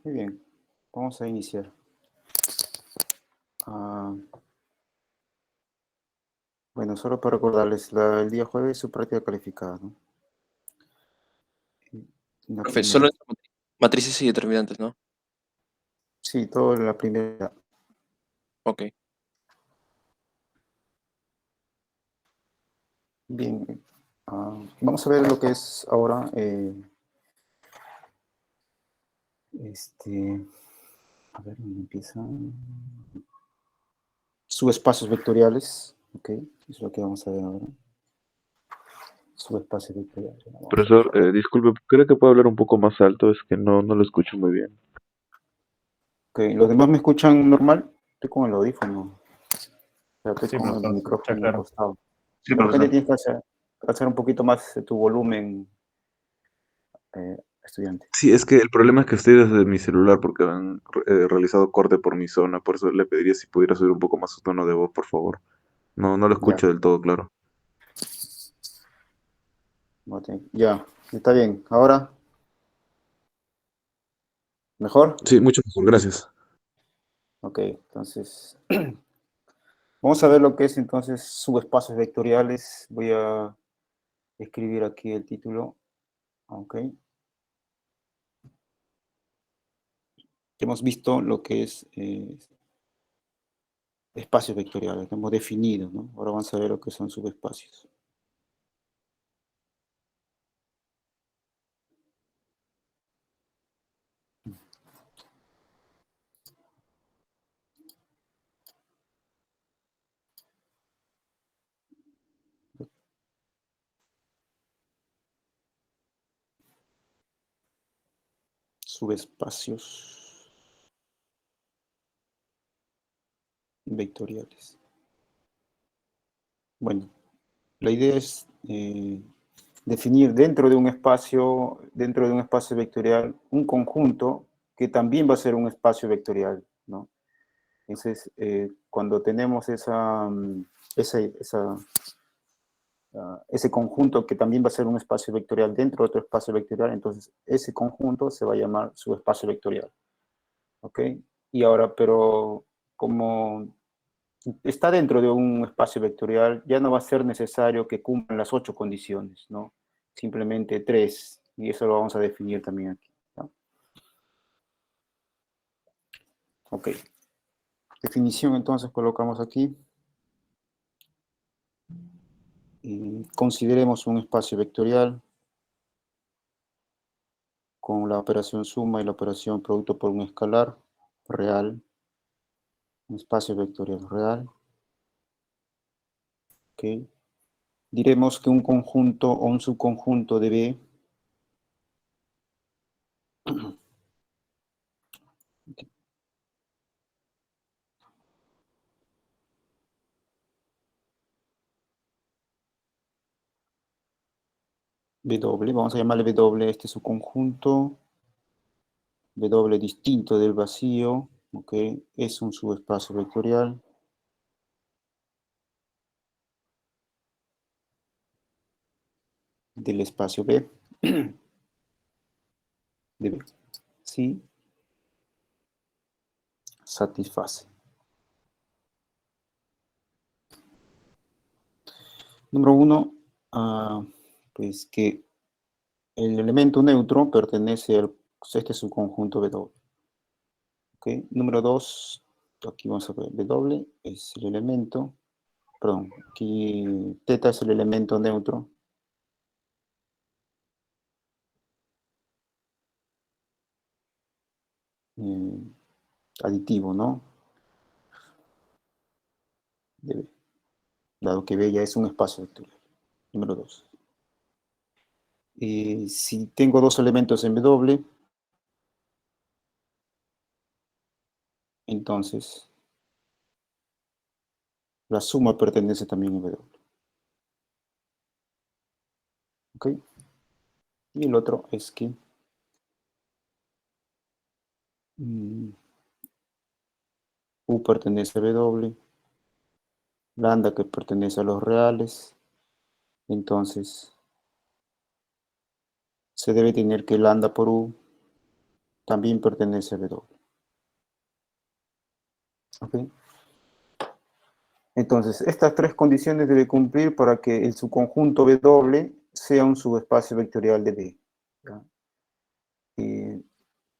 Muy bien, vamos a iniciar. Ah, bueno, solo para recordarles, el día jueves su práctica calificada, ¿no? La Profe, solo primera. entre matrices y determinantes, ¿no? Sí, todo en la primera. Ok. Bien, vamos a ver lo que es ahora, a ver, ¿dónde empieza? Subespacios vectoriales, ok, es lo que vamos a ver ahora. Subespacios vectoriales, vamos a ver. Profesor, disculpe, ¿cree que puedo hablar un poco más alto? Es que no lo escucho muy bien. Ok, ¿los demás me escuchan normal? Estoy con el audífono, o sea, estoy Sí, con el profesor, se escucha micrófono al claro. costado. Sí, De repente profesor. tienes que hacer un poquito más tu volumen, estudiante. Sí, es que el problema es que estoy desde mi celular porque han realizado corte por mi zona, por eso le pediría si pudiera subir un poco más su tono de voz, por favor. No lo Ya, escucho del todo claro. ya, está bien. Ahora, ¿mejor? Sí, mucho mejor, gracias. Ok, entonces, vamos a ver lo que es entonces subespacios vectoriales. Voy a escribir aquí el título. Ok, hemos visto lo que es espacios vectoriales, hemos definido, ¿no? Ahora vamos a ver lo que son subespacios. Subespacios vectoriales. Bueno, la idea es definir dentro de un espacio vectorial, un conjunto que también va a ser un espacio vectorial, ¿no? Entonces, cuando tenemos ese conjunto que también va a ser un espacio vectorial dentro de otro espacio vectorial, entonces ese conjunto se va a llamar subespacio vectorial, ¿ok? Y ahora, pero como está dentro de un espacio vectorial, ya no va a ser necesario que cumplan las 8 condiciones, ¿no? Simplemente 3, y eso lo vamos a definir también aquí, ¿no? Ok. Definición entonces colocamos aquí. Y consideremos un espacio vectorial con la operación suma y la operación producto por un escalar real, un espacio vectorial real. Ok. Diremos que un conjunto o un subconjunto de B W, vamos a llamarle W este subconjunto, W distinto del vacío, ok, es un subespacio vectorial del espacio B, de B, sí, satisface. Número uno, pues que el elemento neutro pertenece al este subconjunto W. Okay. Número 2, aquí vamos a ver, W es el elemento, perdón, aquí teta es el elemento neutro. Aditivo, ¿no? De B, dado que B ya es un espacio vectorial. Número 2. Si tengo dos elementos en W, entonces la suma pertenece también a W. ¿Ok? Y el otro es que U pertenece a W, lambda que pertenece a los reales, entonces se debe tener que lambda por U también pertenece a W. ¿Ok? Entonces, estas tres condiciones debe cumplir para que el subconjunto W sea un subespacio vectorial de B. ¿Ya? Y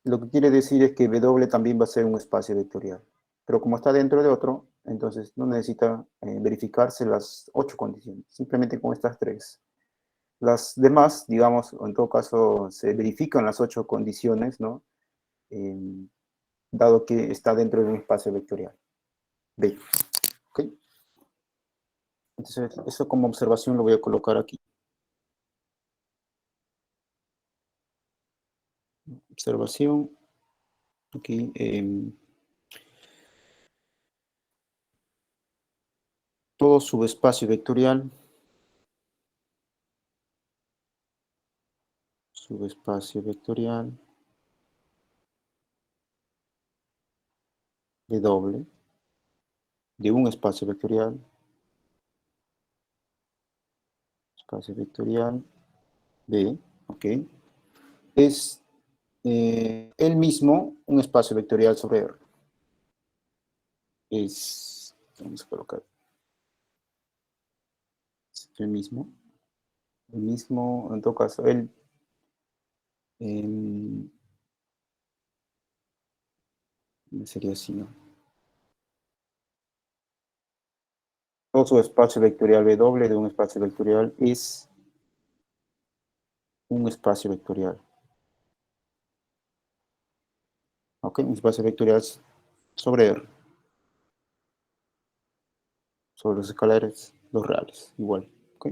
lo que quiere decir es que W también va a ser un espacio vectorial. Pero como está dentro de otro, entonces no necesita verificarse las 8 condiciones, simplemente con estas tres. Las demás, digamos, en todo caso, se verifican las 8 condiciones, ¿no? Dado que está dentro de un espacio vectorial. B. ¿Ok? Entonces, eso como observación lo voy a colocar aquí. Observación. Aquí. Todo subespacio vectorial. Subespacio vectorial. W. De un espacio vectorial. Espacio vectorial. B. ¿Ok? Es el mismo un espacio vectorial sobre R. Vamos a colocar el mismo, en todo caso, sería así, ¿no? Todo su espacio vectorial W de un espacio vectorial es un espacio vectorial. ¿Ok? Un espacio vectorial sobre R. Sobre los escalares, los reales, igual. ¿Ok?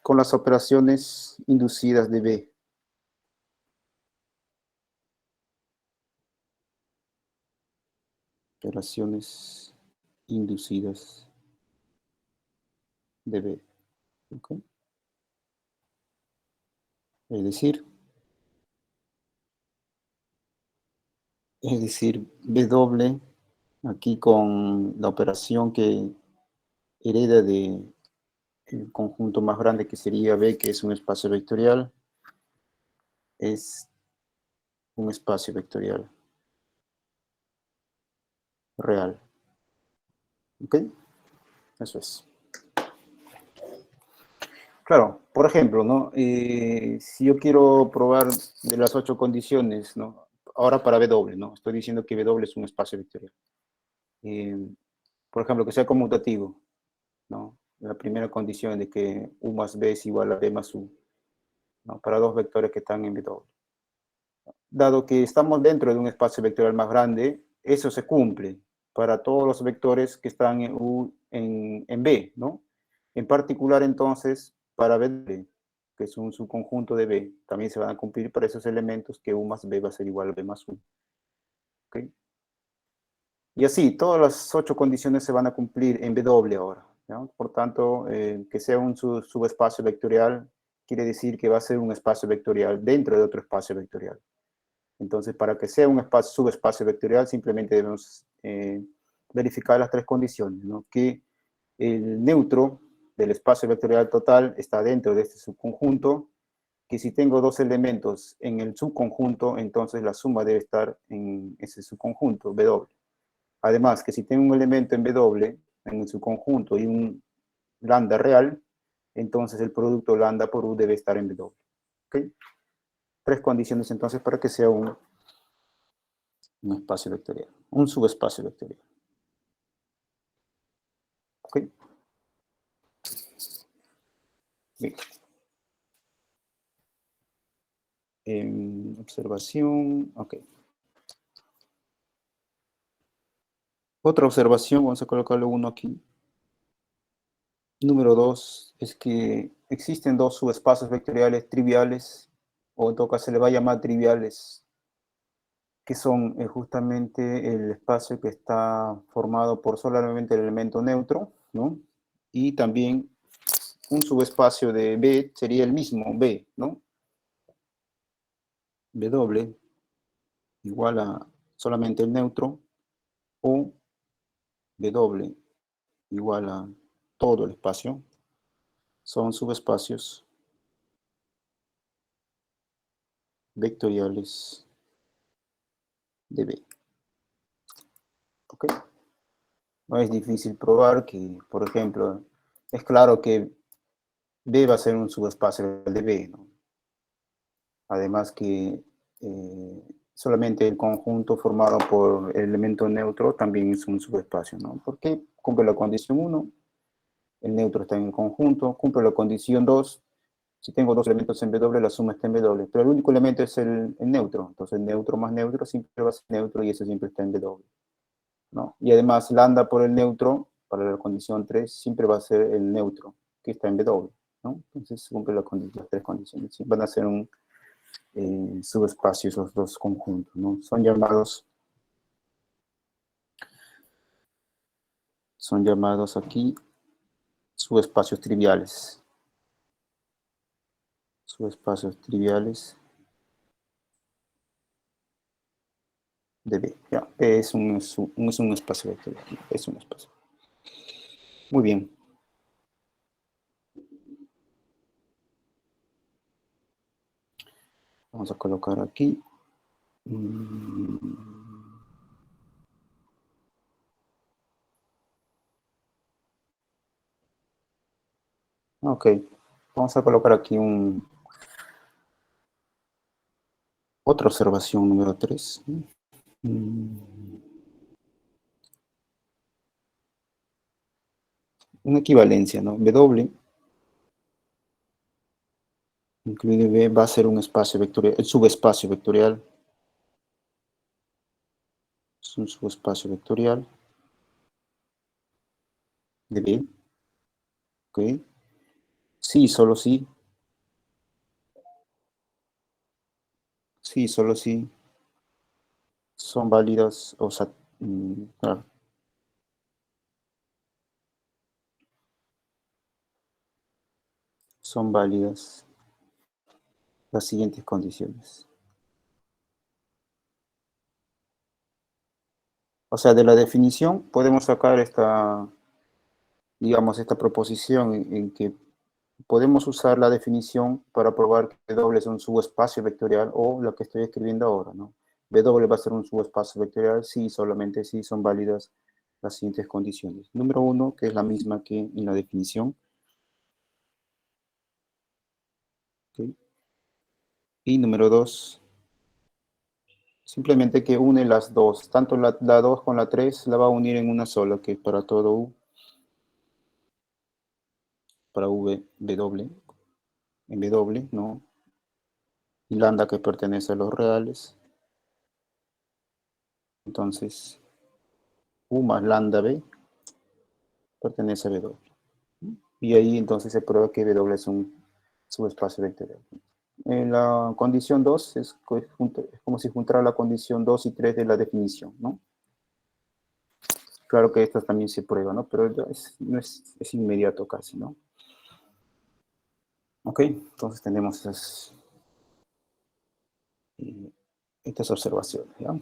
Con las operaciones inducidas de B. Operaciones inducidas de B. ¿Ok? Es decir, W aquí con la operación que hereda de el conjunto más grande que sería B, que es un espacio vectorial, es un espacio vectorial real. ¿Ok? Eso es. Claro, por ejemplo, ¿no? Si yo quiero probar de las 8 condiciones, ¿no? Ahora para W, ¿no? Estoy diciendo que W es un espacio vectorial. Por ejemplo, que sea conmutativo, ¿no? La primera condición de que U más B es igual a B más U, ¿no? Para dos vectores que están en W. Dado que estamos dentro de un espacio vectorial más grande, eso se cumple para todos los vectores que están en, en B, ¿no? En particular, entonces, para B, que es un subconjunto de B, también se van a cumplir para esos elementos que U más B va a ser igual a B más U. ¿Ok? Y así, todas las 8 condiciones se van a cumplir en W ahora, ¿no? Por tanto, que sea un subespacio vectorial quiere decir que va a ser un espacio vectorial dentro de otro espacio vectorial. Entonces, para que sea un subespacio vectorial, simplemente debemos verificar las 3 condiciones, ¿no? Que el neutro del espacio vectorial total está dentro de este subconjunto, que si tengo 2 elementos en el subconjunto, entonces la suma debe estar en ese subconjunto, W. Además, que si tengo un elemento en W, en su conjunto, y un lambda real, entonces el producto lambda por U debe estar en W. ¿Ok? 3 condiciones entonces para que sea un espacio vectorial, un subespacio vectorial. ¿Ok? Bien. Observación, ok. Otra observación, vamos a colocarle uno aquí. Número 2 es que existen 2 subespacios vectoriales triviales, o en todo caso se le va a llamar triviales, que son justamente el espacio que está formado por solamente el elemento neutro, ¿no? Y también un subespacio de B sería el mismo B, ¿no? W igual a solamente el neutro, o W igual a todo el espacio, son subespacios vectoriales de B. ¿Ok? No es difícil probar que, por ejemplo, es claro que B va a ser un subespacio de B, ¿no? Además que solamente el conjunto formado por el elemento neutro también es un subespacio, ¿no? Porque cumple la condición 1, el neutro está en el conjunto, cumple la condición 2, si tengo dos elementos en W, la suma está en W, pero el único elemento es el neutro, entonces neutro más neutro siempre va a ser neutro y eso siempre está en W, ¿no? Y además lambda por el neutro, para la condición 3, siempre va a ser el neutro, que está en W, ¿no? Entonces cumple las tres condiciones, van a ser un subespacio esos dos conjuntos, ¿no? Son llamados aquí subespacios triviales. Subespacios triviales de B. Ya, P es un espacio vectorial. Es un espacio. Muy bien. Vamos a colocar aquí. Ok. Vamos a colocar aquí otra observación número 3. Una equivalencia, ¿no? W incluido B va a ser un espacio vectorial, el subespacio vectorial. Es un subespacio vectorial de B. Ok. Sí, solo sí. Sí, solo sí. Son válidas, o sea, claro. Son válidas las siguientes condiciones. O sea, de la definición podemos sacar esta, digamos, esta proposición en que podemos usar la definición para probar que W es un subespacio vectorial o la que estoy escribiendo ahora, ¿no? W va a ser un subespacio vectorial si, solamente si son válidas las siguientes condiciones. Número 1, que es la misma que en la definición. ¿Okay? Y número 2, simplemente que une las dos, tanto la 2 con la 3 la va a unir en una sola, que es para todo U, para W, en W, ¿no? Y lambda que pertenece a los reales. Entonces, U más lambda B pertenece a W. Y ahí entonces se prueba que W es un subespacio vectorial. En la condición 2 es como si juntara la condición 2 y 3 de la definición, ¿no? Claro que estas también se prueban, ¿no? Pero no es inmediato casi, ¿no? Ok, entonces tenemos estas observaciones, ¿ya?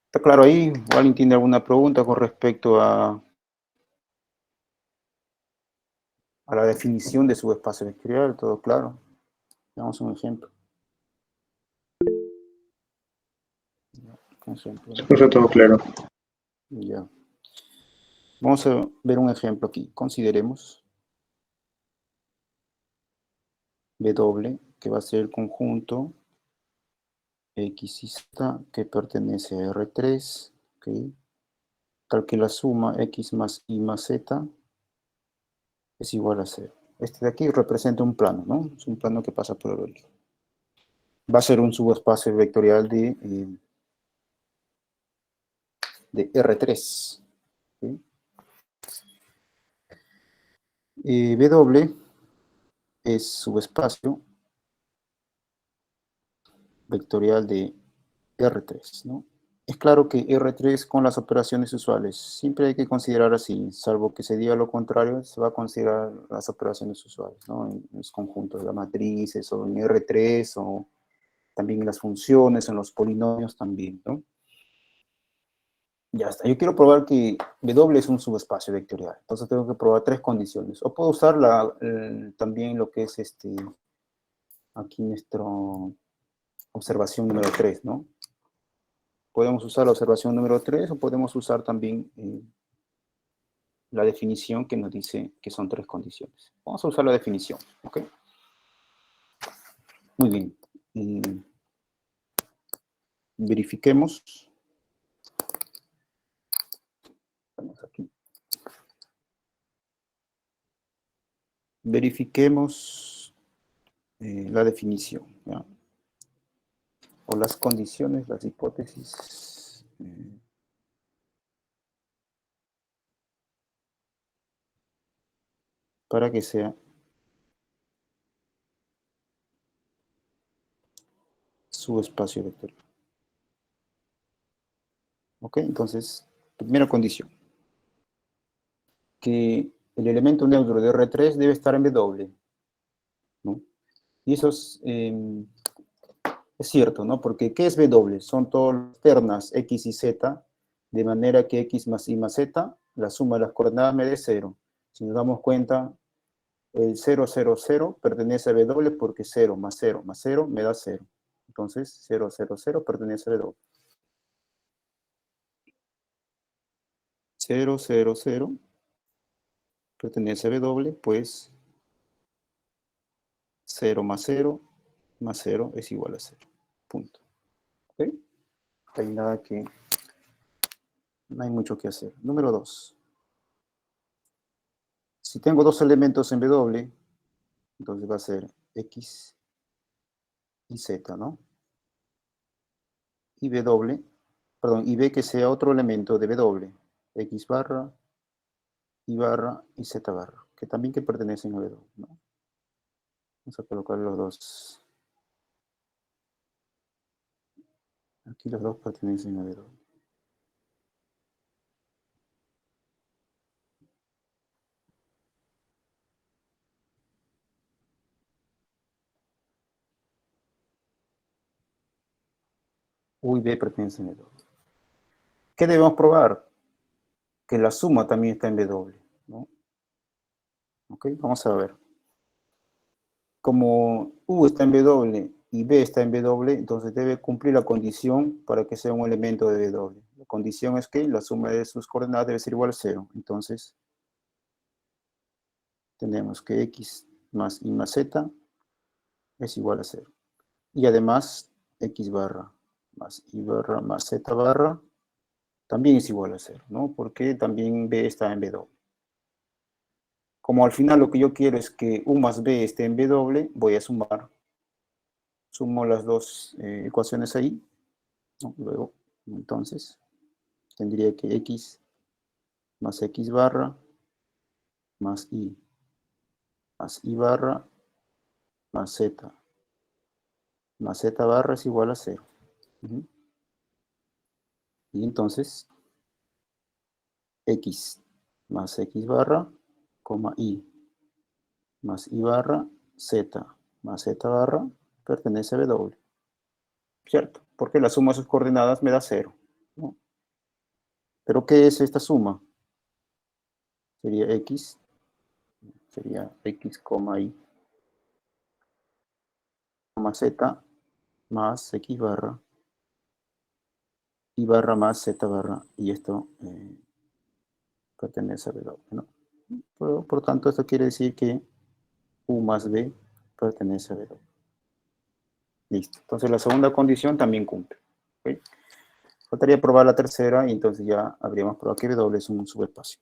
¿Está claro ahí? ¿Alguien tiene alguna pregunta con respecto a la definición de subespacio vectorial? ¿Todo claro? Veamos un ejemplo. Un ejemplo. Está todo claro. Ya. Vamos a ver un ejemplo aquí. Consideremos W, que va a ser el conjunto X y Z que pertenece a R3, ¿okay? Tal que la suma X más Y más Z es igual a 0. Este de aquí representa un plano, ¿no? Es un plano que pasa por el origen. Va a ser un subespacio vectorial de R3. ¿Okay? W es subespacio vectorial de R3, ¿no? Es claro que R3 con las operaciones usuales, siempre hay que considerar así, salvo que se diga lo contrario, se va a considerar las operaciones usuales, ¿no? En los conjuntos de las matrices, o en R3, o también en las funciones, en los polinomios también, ¿no? Ya está. Yo quiero probar que W es un subespacio vectorial, entonces tengo que probar tres condiciones. O puedo usar también lo que es aquí nuestro observación número 3, ¿no? Podemos usar la observación número 3 o podemos usar también la definición que nos dice que son 3 condiciones. Vamos a usar la definición, ¿ok? Muy bien. Verifiquemos. Estamos aquí. Verifiquemos la definición, ¿ya? O las condiciones, las hipótesis. Para que sea su espacio vectorial. ¿Ok? Entonces, primera condición. Que el elemento neutro de R3 debe estar en W, ¿no? Y eso es cierto, ¿no? Porque ¿qué es W? Son todas ternas X y Z, de manera que X más Y más Z, la suma de las coordenadas me dé 0. Si nos damos cuenta, el 0, 0, 0 pertenece a W porque 0 más 0 más 0 me da 0. Entonces, 0, 0, 0 pertenece a W. 0, 0, 0 pertenece a W, pues 0 más 0 más 0 es igual a 0. Punto. ¿Ok? No hay nada que... No hay mucho que hacer. Número 2. Si tengo dos elementos en W, entonces va a ser X y Z, ¿no? Y W, perdón, y B que sea otro elemento de W, X barra, Y barra y Z barra, que también que pertenecen a W, ¿no? Vamos a colocar los dos. Aquí los dos pertenecen a W. U y B pertenecen a W. ¿Qué debemos probar? Que la suma también está en W, ¿no? Ok, vamos a ver. Como U está en W y B está en W, entonces debe cumplir la condición para que sea un elemento de W. La condición es que la suma de sus coordenadas debe ser igual a 0. Entonces, tenemos que X más Y más Z es igual a 0. Y además, X barra más Y barra más Z barra también es igual a 0, ¿no? Porque también B está en W. Como al final lo que yo quiero es que U más B esté en W, voy a sumar. Sumo las dos ecuaciones ahí, ¿no? Luego, entonces, tendría que X más X barra más Y barra más Z barra es igual a 0. Y entonces, X más X barra, coma Y más Y barra, Z más Z barra, pertenece a W. ¿Cierto? Porque la suma de sus coordenadas me da 0, ¿no? ¿Pero qué es esta suma? Sería X Y, Z más X barra, Y barra más Z barra, y esto pertenece a W, ¿no? Por tanto, esto quiere decir que U más B pertenece a W. Listo. Entonces, la segunda condición también cumple. ¿Okay? Faltaría probar la tercera y entonces ya habríamos probado que W es un subespacio.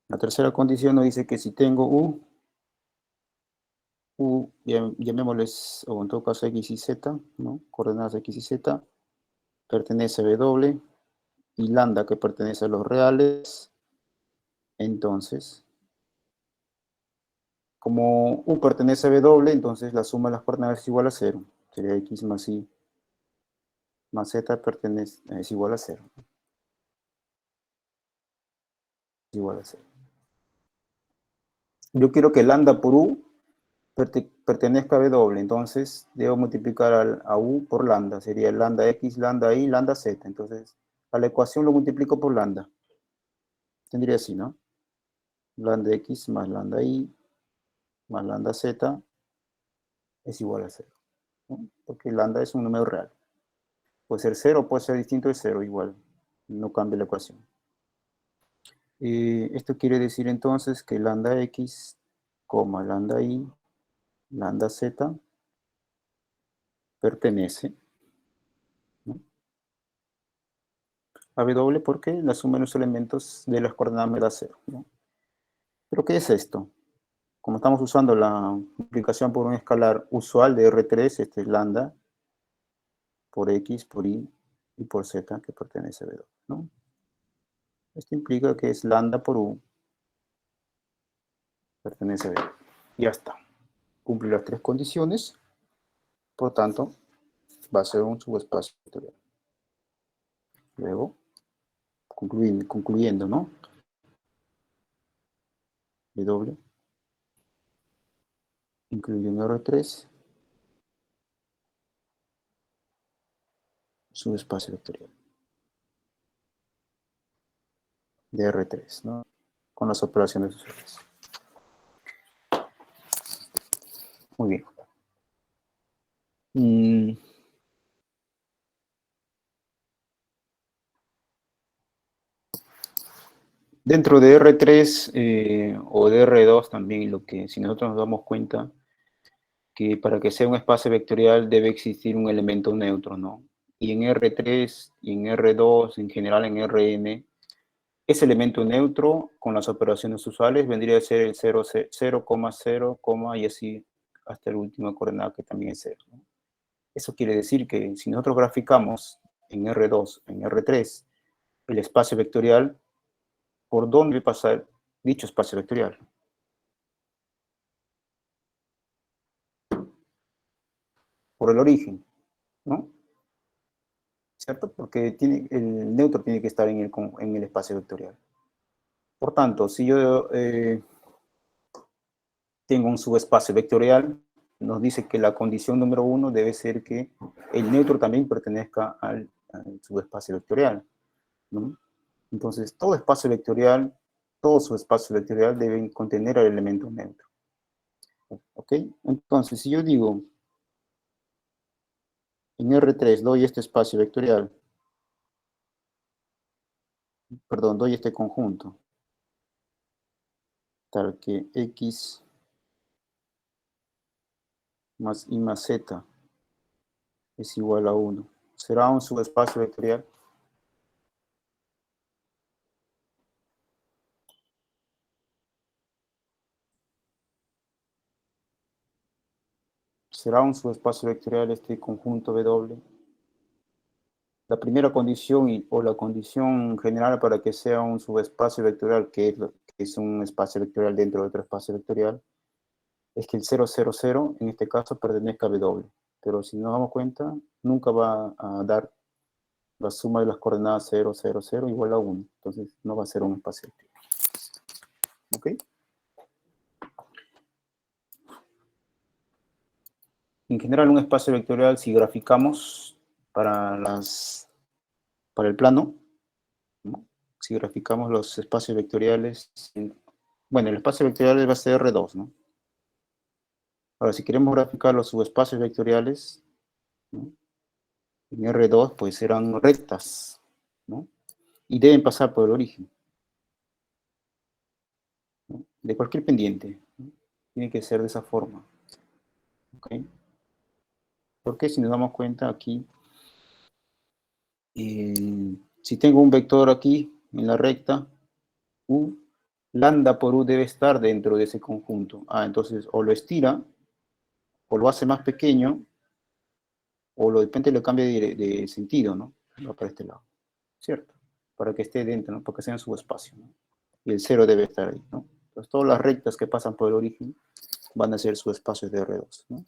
La tercera condición nos dice que si tengo llamémosles, o en todo caso X y Z, ¿no? Coordenadas X y Z, pertenece a W, y lambda que pertenece a los reales, entonces, como U pertenece a W, entonces la suma de las coordenadas es igual a 0. Sería X más Y más Z es igual a 0. Es igual a 0. Yo quiero que lambda por U pertenezca a W, entonces debo multiplicar a U por lambda. Sería lambda X, lambda Y, lambda Z. Entonces, a la ecuación lo multiplico por lambda. Tendría así, ¿no? Lambda X más lambda Y más lambda Z es igual a 0, ¿no? Porque lambda es un número real. Puede ser 0, puede ser distinto de 0, igual. No cambia la ecuación. Esto quiere decir entonces que lambda x, lambda y, lambda z, pertenece, ¿no?, a W porque la suma de los elementos de las coordenadas me da 0, ¿no? ¿Pero qué es esto? Como estamos usando la multiplicación por un escalar usual de R3, este es lambda por X, por Y y por Z, que pertenece a W, ¿no? Esto implica que es lambda por U, pertenece a W. Ya está. Cumple las tres condiciones, por tanto, va a ser un subespacio vectorial. Luego, concluyendo, ¿no? W incluye un R3, subespacio vectorial de R3, ¿no? Con las operaciones usuales. Muy bien. Dentro de R3 o de R2 también, lo que si nosotros nos damos cuenta que para que sea un espacio vectorial debe existir un elemento neutro, ¿no? Y en R3 y en R2, en general en Rn, ese elemento neutro con las operaciones usuales vendría a ser el 0, 0, 0, y así hasta la última coordenada que también es 0, ¿no? Eso quiere decir que si nosotros graficamos en R2, en R3, el espacio vectorial, ¿por dónde pasa dicho espacio vectorial? Por el origen, ¿no? ¿Cierto? Porque el neutro tiene que estar en el espacio vectorial. Por tanto, si yo tengo un subespacio vectorial, nos dice que la condición número 1 debe ser que el neutro también pertenezca al subespacio vectorial, ¿no? Entonces, todo subespacio vectorial debe contener al elemento neutro. ¿Ok? Entonces, si yo digo, en R3 doy este espacio vectorial, perdón, doy este conjunto, tal que X más Y más Z es igual a 1. ¿Será un subespacio vectorial? ¿Será un subespacio vectorial este conjunto W? La primera condición o la condición general para que sea un subespacio vectorial, que es un espacio vectorial dentro de otro espacio vectorial, es que el 0, 0, 0, en este caso, pertenezca a W. Pero si nos damos cuenta, nunca va a dar la suma de las coordenadas 0, 0, 0 igual a 1. Entonces, no va a ser un espacio vectorial. ¿Ok? En general, un espacio vectorial, si graficamos para el plano, ¿no? Si graficamos los espacios vectoriales, bueno, el espacio vectorial va a ser R2, ¿no? Ahora, si queremos graficar los subespacios vectoriales, ¿no?, en R2, pues serán rectas, ¿no? Y deben pasar por el origen, ¿no?, de cualquier pendiente, ¿no? Tiene que ser de esa forma. ¿Ok? Porque si nos damos cuenta aquí, si tengo un vector aquí en la recta, U, lambda por U debe estar dentro de ese conjunto. Entonces, o lo estira, o lo hace más pequeño, o de repente lo cambia de sentido, ¿no? Va para este lado, ¿cierto? Para que esté dentro, ¿no? Porque sea en su espacio, ¿no? Y el 0 debe estar ahí, ¿no? Entonces, todas las rectas que pasan por el origen van a ser subespacios de R2, ¿no?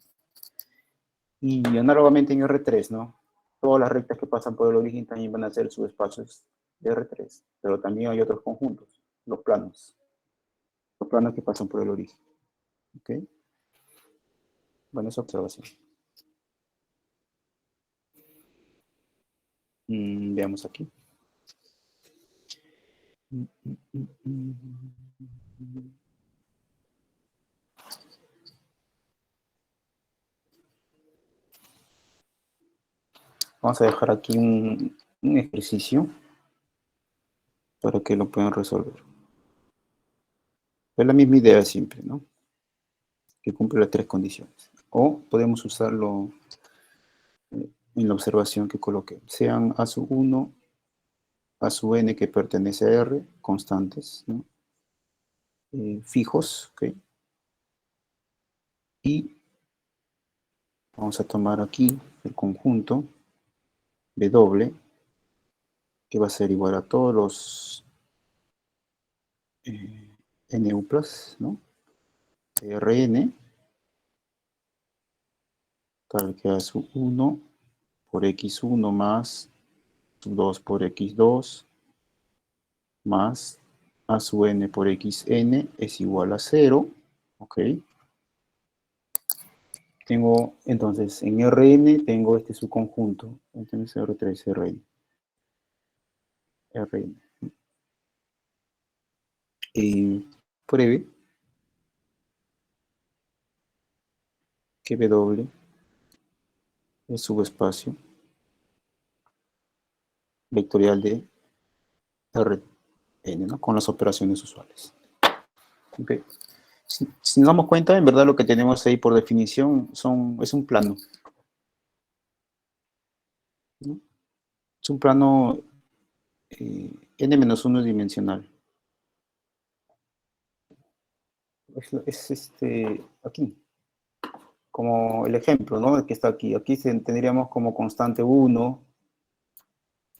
Y análogamente en R3, ¿no? Todas las rectas que pasan por el origen también van a ser subespacios de R3, pero también hay otros conjuntos, los planos que pasan por el origen, ¿ok? Bueno, esa observación. Veamos aquí. Vamos a dejar aquí un ejercicio para que lo puedan resolver. Es la misma idea siempre, ¿no? Que cumple las tres condiciones. O podemos usarlo en la observación que coloqué. Sean A sub 1, A sub n que pertenece a R, constantes, ¿no? Fijos, ¿ok? Y vamos a tomar aquí el conjunto W, que va a ser igual a todos los NU+, ¿no? Rn, tal que A sub 1 por x1 más 2 por x2 más A sub n por xn es igual a 0, ¿ok? Tengo, entonces, en Rn tengo este subconjunto, entonces R3, Rn. Y pruebe que W es subespacio vectorial de Rn, ¿no? Con las operaciones usuales. Okay. Si nos damos cuenta, en verdad lo que tenemos ahí por definición es un plano, ¿no? Es un plano n-1 dimensional. Es aquí, como el ejemplo, ¿no? El que está aquí. Aquí tendríamos como constante 1,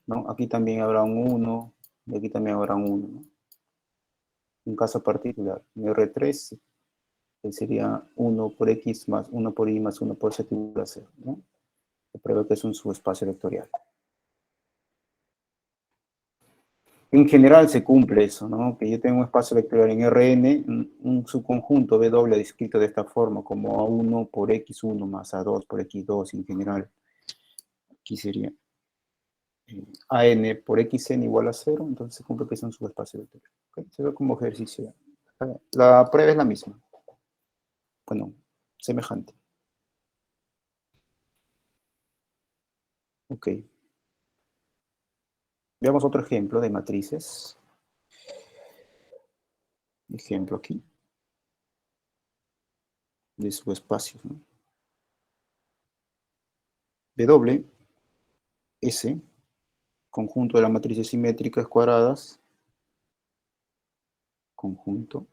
¿no? Aquí también habrá un 1, y aquí también habrá un 1, ¿no? Un caso particular, en R3 sería 1 por X más 1 por Y más 1 por Z igual a 0, ¿no? Se prevé que es un subespacio vectorial. En general se cumple eso, ¿no? Que yo tengo un espacio vectorial en Rn, un subconjunto W descrito de esta forma, como A1 por X1 más A2 por X2 en general. Aquí sería AN por XN igual a 0, entonces se cumple que es un subespacio vectorial. ¿Okay? Se ve como ejercicio. La prueba es la misma. Bueno, semejante. Ok. Veamos otro ejemplo de matrices. Ejemplo aquí. De subespacios, ¿no? W, S, conjunto de las matrices simétricas cuadradas, conjunto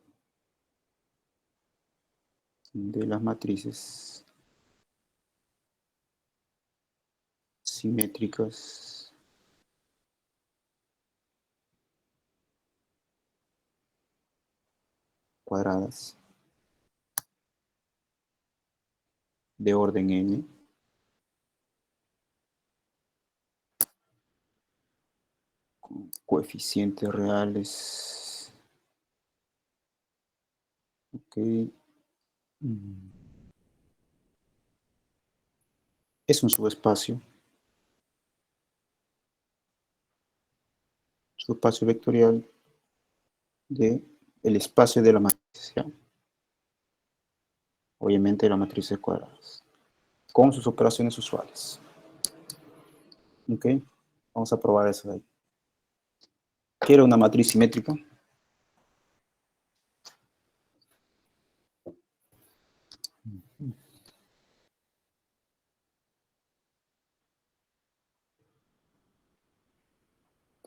de las matrices simétricas cuadradas de orden n, con coeficientes reales. Ok. Es un subespacio vectorial de el espacio de la matriz, ¿ya? Obviamente de las matrices cuadradas, con sus operaciones usuales. Ok, vamos a probar eso de ahí. Quiero una matriz simétrica.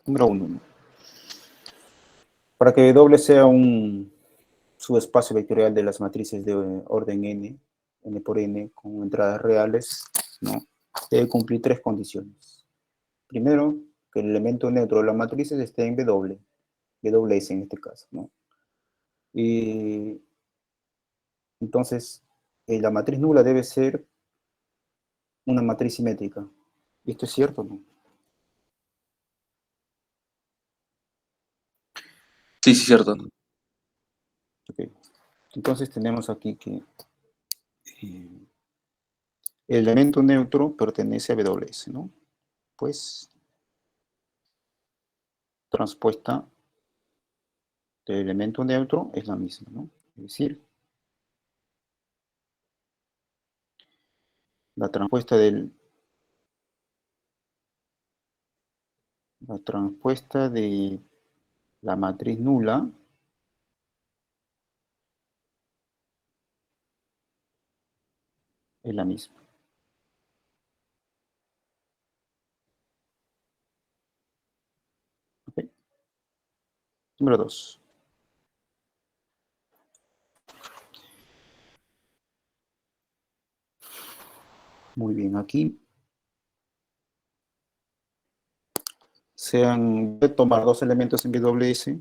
Número 1. Para que W sea un subespacio vectorial de las matrices de orden n por n, con entradas reales, ¿no? Debe cumplir tres condiciones. Primero, que el elemento neutro de las matrices esté en WS en este caso, ¿no? Y entonces, la matriz nula debe ser una matriz simétrica. ¿Y esto es cierto o no? Sí, sí, cierto. Okay. Entonces tenemos aquí que el elemento neutro pertenece a WS, ¿no? Pues transpuesta del elemento neutro es la misma, ¿no? Es decir, la transpuesta del La transpuesta de la matriz nula es la misma. ¿Okay? Número 2. Muy bien, aquí voy a tomar dos elementos en WS,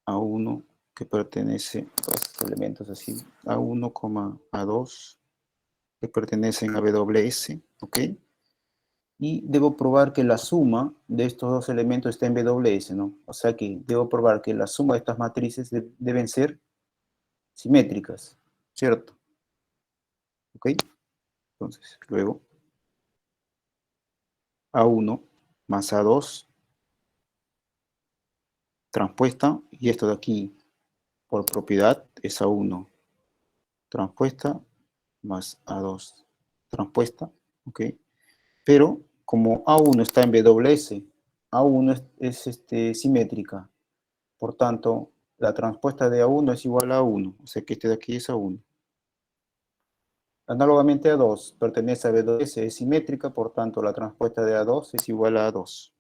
A1 que pertenece, dos elementos así, A1, A2 que pertenecen a WS, ¿ok? Y debo probar que la suma de estos dos elementos está en WS, ¿no? O sea que debo probar que la suma de estas matrices deben ser simétricas, ¿cierto? ¿Ok? Entonces, luego, A1 más A2 transpuesta, y esto de aquí, por propiedad, es A1 transpuesta más A2 transpuesta, ¿ok? Pero como A1 está en WS, A1 es simétrica, por tanto, la transpuesta de A1 es igual a A1, o sea que este de aquí es A1. Análogamente A2 pertenece a WS, es simétrica, por tanto, la transpuesta de A2 es igual a A2.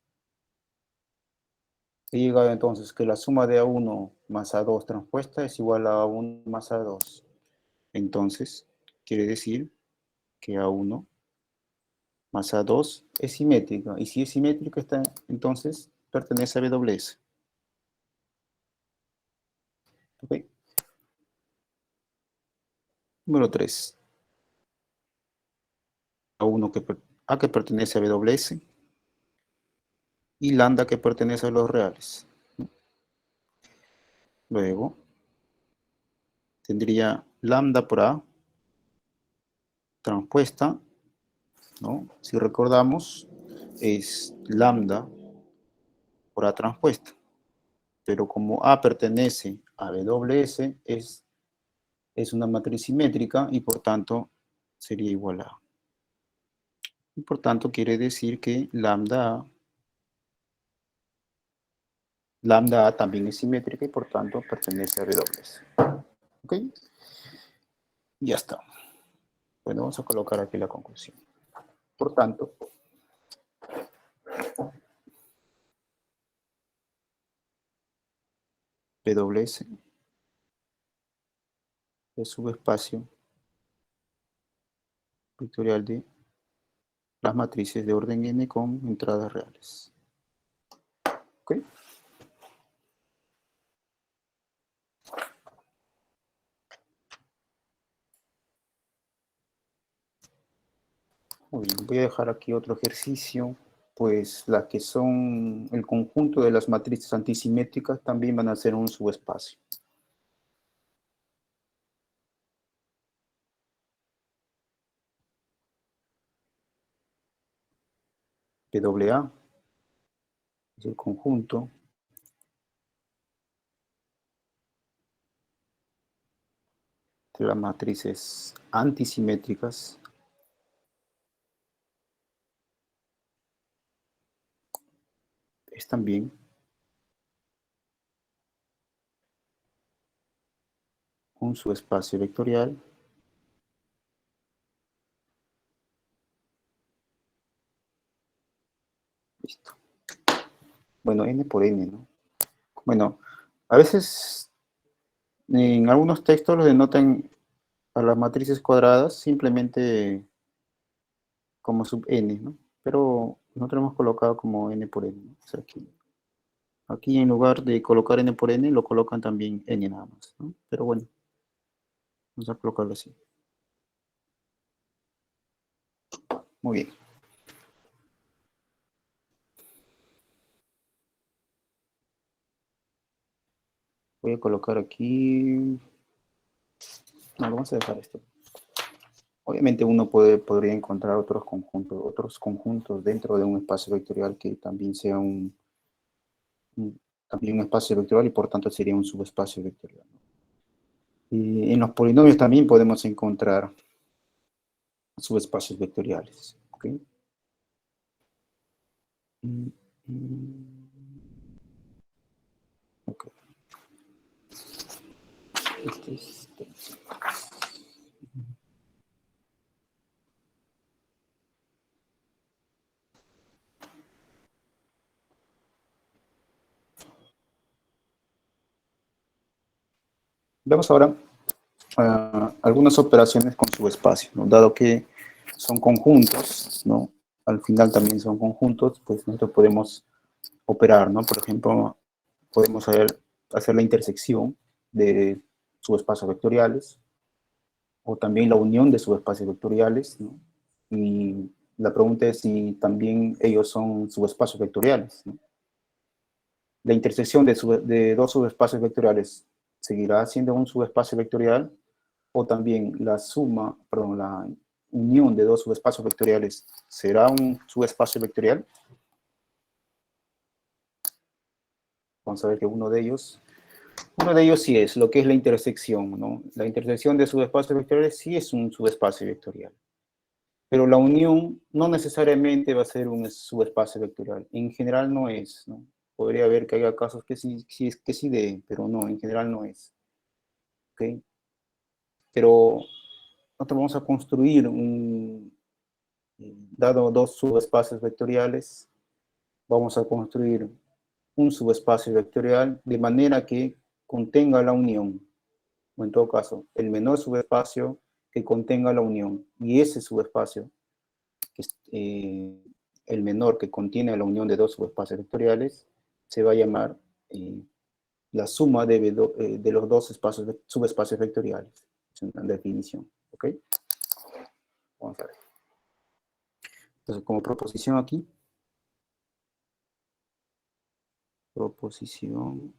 He llegado entonces que la suma de A1 más A2 transpuesta es igual a A1 más A2. Entonces, quiere decir que A1 más A2 es simétrica. Y si es simétrica, entonces pertenece a WS. ¿Ok? Número 3. A que pertenece a WS y lambda que pertenece a los reales. Luego, tendría lambda por A transpuesta, ¿no? Si recordamos, es lambda por A transpuesta. Pero como A pertenece a WS, es una matriz simétrica y por tanto sería igual a A. Y por tanto quiere decir que lambda A también es simétrica y por tanto pertenece a WS. ¿Ok? Ya está. Bueno, vamos a colocar aquí la conclusión. Por tanto, WS es subespacio vectorial de las matrices de orden n con entradas reales. ¿Ok? Muy bien, voy a dejar aquí otro ejercicio, pues las que son el conjunto de las matrices antisimétricas también van a ser un subespacio. PAA es el conjunto de las matrices antisimétricas es también un subespacio vectorial listo. Bueno, n por n, ¿no? Bueno, a veces en algunos textos los denotan a las matrices cuadradas simplemente como sub n, ¿no? Pero nosotros hemos colocado como n por n, ¿no? O sea, aquí en lugar de colocar n por n, lo colocan también n nada más, ¿no? Pero bueno, vamos a colocarlo así. Muy bien. Voy a colocar aquí... No, vamos a dejar esto. Obviamente uno podría encontrar otros conjuntos dentro de un espacio vectorial que también sea también un espacio vectorial y por tanto sería un subespacio vectorial. Y en los polinomios también podemos encontrar subespacios vectoriales. ¿Okay? Ok. Este es... Veamos ahora algunas operaciones con subespacio, ¿no? Dado que son conjuntos, ¿no? Al final también son conjuntos, pues nosotros podemos operar, ¿no? Por ejemplo, podemos hacer la intersección de subespacios vectoriales o también la unión de subespacios vectoriales, ¿no? Y la pregunta es si también ellos son subespacios vectoriales, ¿no? La intersección de dos subespacios vectoriales seguirá siendo un subespacio vectorial, o también la suma, perdón, la unión de dos subespacios vectoriales será un subespacio vectorial. Vamos a ver que uno de ellos sí es lo que es la intersección, ¿no? La intersección de subespacios vectoriales sí es un subespacio vectorial, pero la unión no necesariamente va a ser un subespacio vectorial. En general no es, ¿no? Podría haber que haya casos que sí de, pero no, en general no es. ¿Ok? Pero nosotros vamos a construir dado dos subespacios vectoriales, vamos a construir un subespacio vectorial de manera que contenga la unión, o en todo caso, el menor subespacio que contenga la unión. Y ese subespacio, que es el menor que contiene la unión de dos subespacios vectoriales, se va a llamar la suma de los dos subespacios vectoriales. Es una definición. ¿Ok? Vamos a ver. Entonces, como proposición aquí, proposición,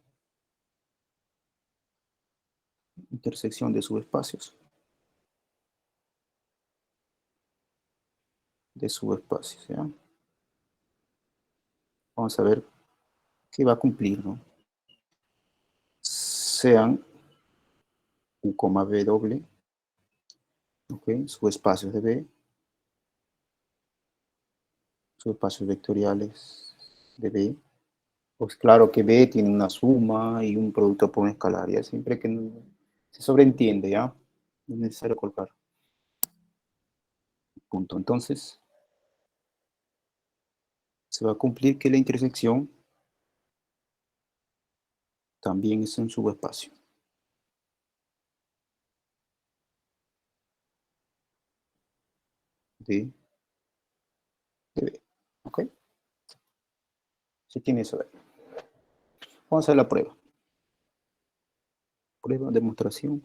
intersección de subespacios. De subespacios, ¿ya? Vamos a ver qué va a cumplir, ¿no? Sean U, B doble, ¿ok? Subespacios de B, subespacios vectoriales de B. Pues claro que B tiene una suma y un producto por un escalar, ¿ya? Siempre que se sobreentiende, ¿ya? No es necesario colocar punto. Entonces, se va a cumplir que la intersección también es un subespacio de B, ¿ok? Se tiene eso de ahí. Vamos a ver la prueba. Prueba, demostración.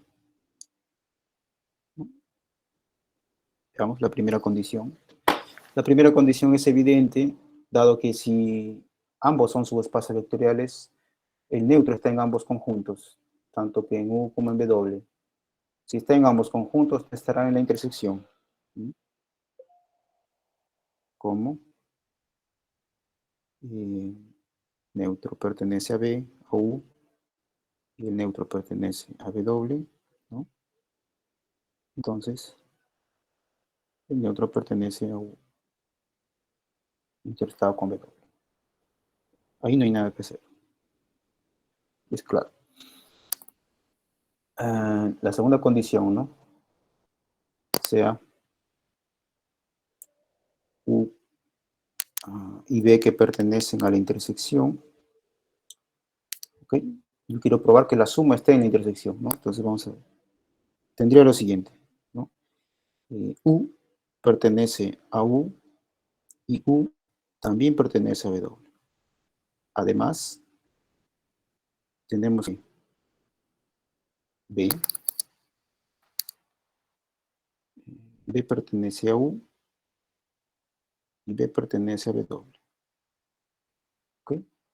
Veamos la primera condición. La primera condición es evidente, dado que si ambos son subespacios vectoriales, el neutro está en ambos conjuntos, tanto que en U como en W. Si está en ambos conjuntos, estarán en la intersección. ¿Cómo? Neutro pertenece a B, a U, y el neutro pertenece a W, ¿no? Entonces, el neutro pertenece a U, intersectado con W. Ahí no hay nada que hacer. Es claro. La segunda condición, ¿no? Sea U y B que pertenecen a la intersección. ¿Ok? Yo quiero probar que la suma esté en la intersección, ¿no? Entonces vamos a ver. Tendría lo siguiente, ¿no? U pertenece a U y U también pertenece a W. Además, tenemos B. B pertenece a U y B pertenece a W. ¿Ok?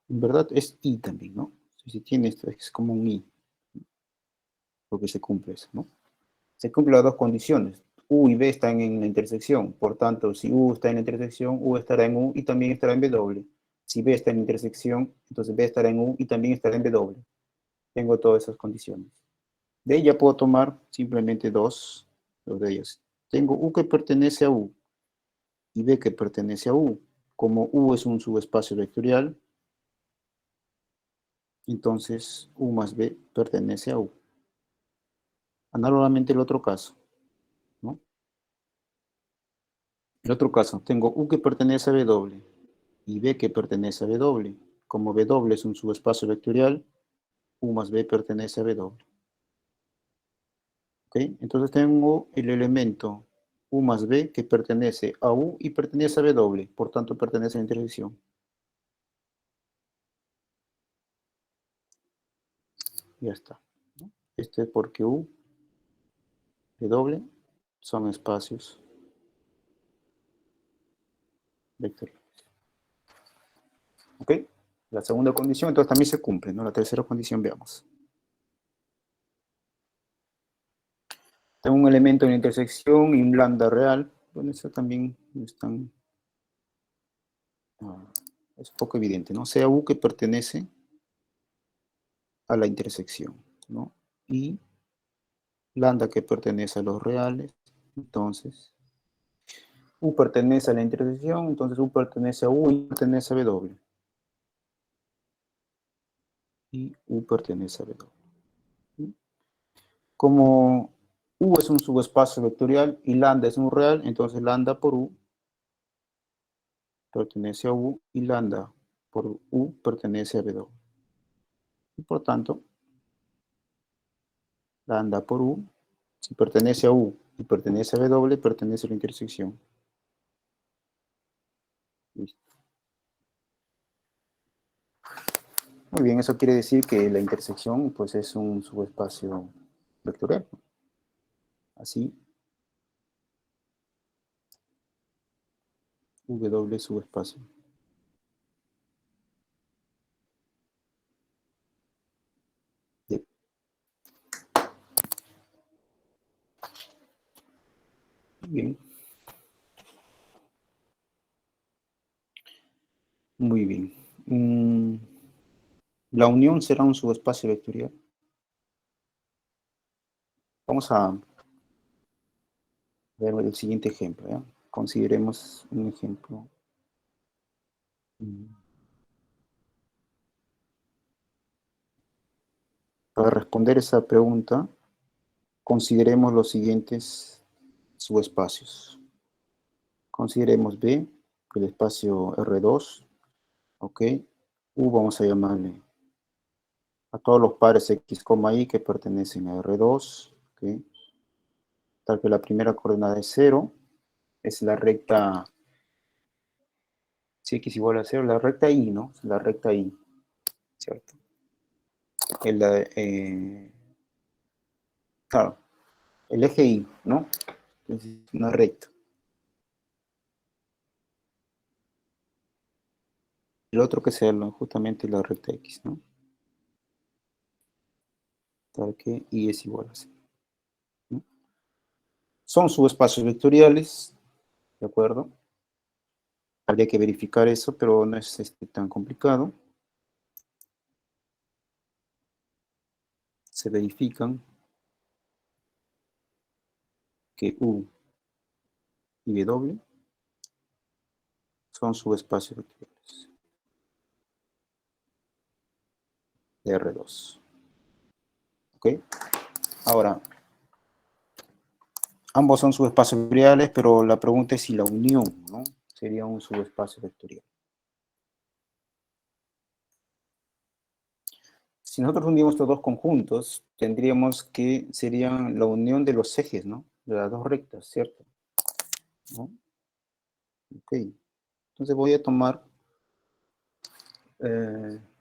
En verdad es I también, ¿no? Si tiene esto, es como un I, porque se cumple eso, ¿no? Se cumplen las dos condiciones. U y B están en la intersección. Por tanto, si U está en la intersección, U estará en U y también estará en W. Si B está en la intersección, entonces B estará en U y también estará en W. Tengo todas esas condiciones. De ella puedo tomar simplemente dos de ellas. Tengo U que pertenece a U y B que pertenece a U. como U es un subespacio vectorial, entonces U más B pertenece a U. Análogamente el otro caso, ¿no? El otro caso, tengo U que pertenece a W y B que pertenece a W. Como W es un subespacio vectorial, U más B pertenece a W. ¿Ok? Entonces tengo el elemento U más B que pertenece a U y pertenece a W, por tanto pertenece a la intersección. Ya está, ¿no? Este es porque U y W son espacios vectoriales. ¿Ok? La segunda condición entonces también se cumple, ¿no? La tercera condición, veamos. Tengo un elemento en la intersección y un lambda real. Bueno, eso también es tan... es poco evidente, ¿no? Sea U que pertenece a la intersección, ¿no? Y lambda que pertenece a los reales, entonces U pertenece a la intersección, entonces U pertenece a U y pertenece a W. Y U pertenece a W. ¿Sí? Como U es un subespacio vectorial y lambda es un real, entonces lambda por U pertenece a U y lambda por U pertenece a W. Y por tanto, lambda por U, si pertenece a U y pertenece a W, pertenece a la intersección. Listo. Muy bien, eso quiere decir que la intersección pues, es un subespacio vectorial. Así, W subespacio. Bien. Bien. Muy bien. La unión será un subespacio vectorial. Vamos a ver el siguiente ejemplo. ¿Ya? Consideremos un ejemplo. Para responder esa pregunta, consideremos los siguientes subespacios. Consideremos B, el espacio R2, ¿ok? U vamos a llamarle a todos los pares X, Y que pertenecen a R2, ¿ok? Tal que la primera coordenada es 0, es la recta, si X igual a 0, la recta Y, ¿no? La recta Y, ¿cierto? Claro, el eje Y, ¿no? Entonces, una recta. El otro que sea justamente la recta X, ¿no? Tal que Y es igual a 0. ¿No? Son subespacios vectoriales, ¿de acuerdo? Habría que verificar eso, pero no es tan complicado. Se verifican que U y W son subespacios vectoriales de R2. ¿Ok? Ahora, ambos son subespacios vectoriales, pero la pregunta es si la unión, ¿no? Sería un subespacio vectorial. Si nosotros unimos estos dos conjuntos, tendríamos que serían la unión de los ejes, ¿no? De las dos rectas, ¿cierto? ¿No? Ok. Entonces voy a tomar,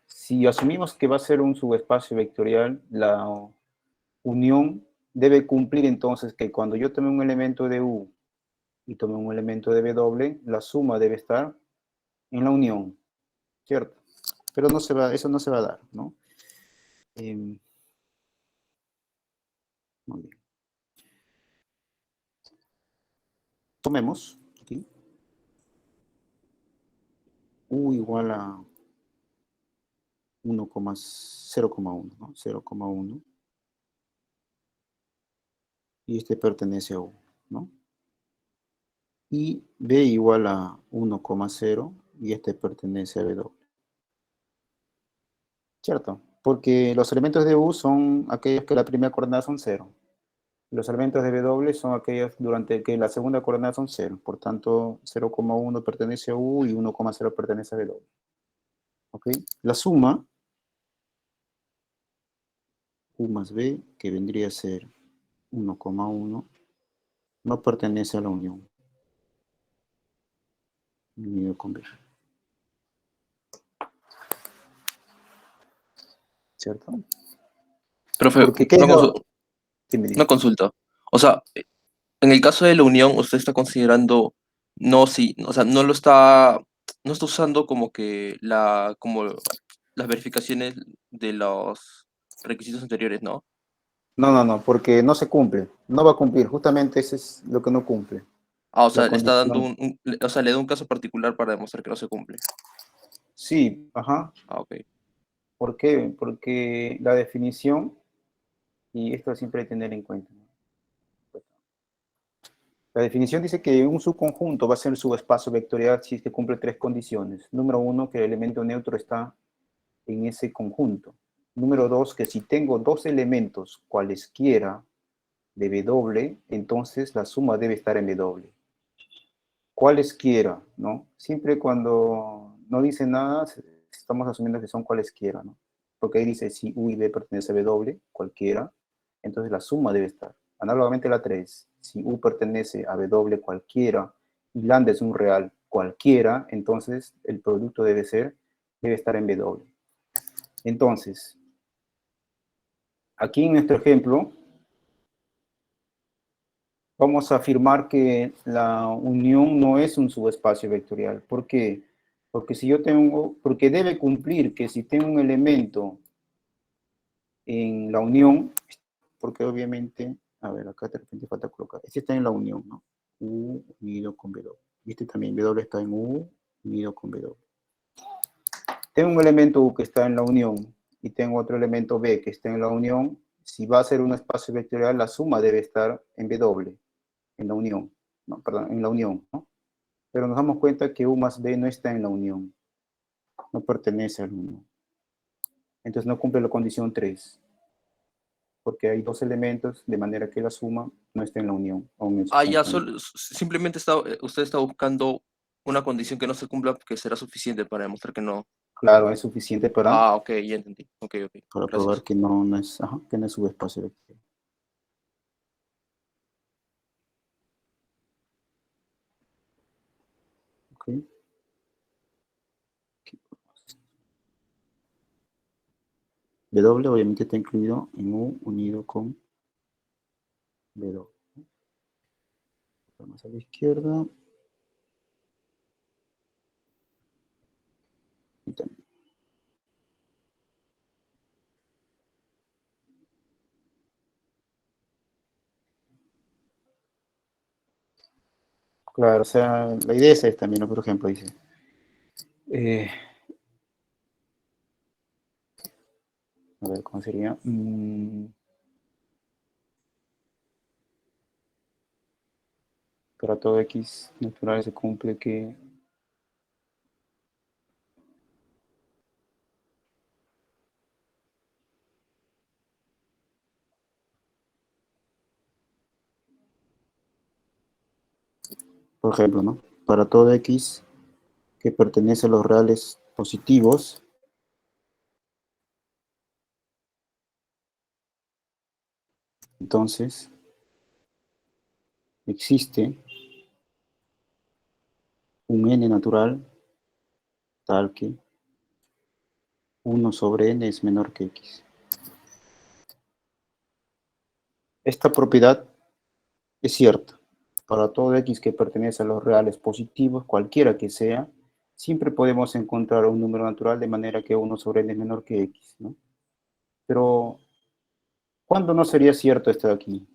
si asumimos que va a ser un subespacio vectorial, la unión debe cumplir entonces que cuando yo tome un elemento de U y tome un elemento de W, la suma debe estar en la unión, ¿cierto? Pero no se va, eso no se va a dar, ¿no? Muy bien. Tomemos aquí U igual a 0,1, ¿no? 0,1. Y este pertenece a U, ¿no? Y B igual a 1,0 y este pertenece a W. ¿Cierto? Porque los elementos de U son aquellos que la primera coordenada son 0. Los elementos de W son aquellos durante que la segunda coordenada son 0. Por tanto, 0,1 pertenece a U y 1,0 pertenece a W. ¿Ok? La suma, U más B, que vendría a ser 1,1, no pertenece a la unión. Unido con B. ¿Cierto? Profe, Porque, ¿qué es lo? Dime, una dime. consulta. O sea, en el caso de la unión, usted está considerando, no, sí, o sea, no está usando como que como las verificaciones de los requisitos anteriores, ¿no? No, porque no se cumple. No va a cumplir. Justamente ese es lo que no cumple. Ah, o La sea, le está dando condición. o sea, le da un caso particular para demostrar que no se cumple. Sí, ajá. Ah, ok. ¿Por qué? Porque la definición, y esto siempre hay que tener en cuenta, ¿no? La definición dice que un subconjunto va a ser un subespacio vectorial si es que cumple 3 condiciones. Número 1, que el elemento neutro está en ese conjunto. Número 2, que si tengo dos elementos cualesquiera de W, entonces la suma debe estar en W. Cualesquiera, ¿no? Siempre cuando no dice nada, estamos asumiendo que son cualesquiera, ¿no? Porque ahí dice si U y B pertenece a W, cualquiera, entonces la suma debe estar. Análogamente la 3, si U pertenece a W cualquiera y lambda es un real cualquiera, entonces el producto debe estar en W. Entonces, aquí en nuestro ejemplo, vamos a afirmar que la unión no es un subespacio vectorial. ¿Por qué? Porque debe cumplir que si tengo un elemento en la unión, porque obviamente, a ver, acá de repente falta colocar, este está en la unión, ¿no? U unido con W. Y este también, W está en U unido con W. Tengo un elemento U que está en la unión y tengo otro elemento B que está en la unión. Si va a ser un espacio vectorial, la suma debe estar en W, en la unión, no, perdón, en la unión, ¿no? Pero nos damos cuenta que U más B no está en la unión, no pertenece a la unión. Entonces no cumple la condición 3, porque hay dos elementos, de manera que la suma no está en la unión, o en el Ah, ya, subconjunto. simplemente usted está buscando una condición que no se cumpla que será suficiente para demostrar que no. Claro, es suficiente Ah, ok, ya entendí. Ok, para probar gracias. que no es, ajá, que no es subespacio vectorial. ¿Ok? W obviamente está incluido en U unido con W. Vamos a la izquierda. Y también. Claro, o sea, la idea es esta, también, ¿no? Por ejemplo, dice, eh, a ver, ¿cómo sería? Para todo X natural se cumple que, por ejemplo, ¿no? Para todo X que pertenece a los reales positivos, entonces existe un n natural tal que 1 sobre n es menor que x. Esta propiedad es cierta. Para todo x que pertenece a los reales positivos, cualquiera que sea, siempre podemos encontrar un número natural de manera que 1 sobre n es menor que x, ¿no? Pero, ¿cuándo no sería cierto esto de aquí?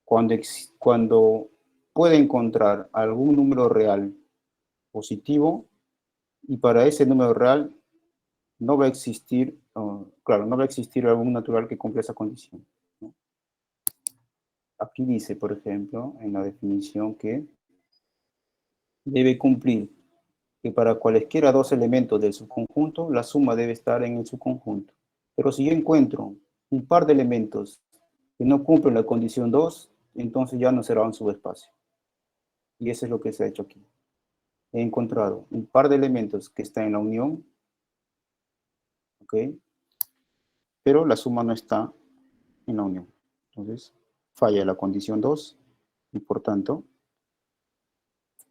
Cuando puede encontrar algún número real positivo y para ese número real no va a existir, claro, no va a existir algún natural que cumpla esa condición, ¿no? Aquí dice, por ejemplo, en la definición que debe cumplir que para cualesquiera dos elementos del subconjunto, la suma debe estar en el subconjunto. Pero si yo encuentro un par de elementos que no cumplen la condición 2, entonces ya no será un subespacio. Y eso es lo que se ha hecho aquí. He encontrado un par de elementos que están en la unión, ¿ok? Pero la suma no está en la unión. Entonces, falla la condición 2 y por tanto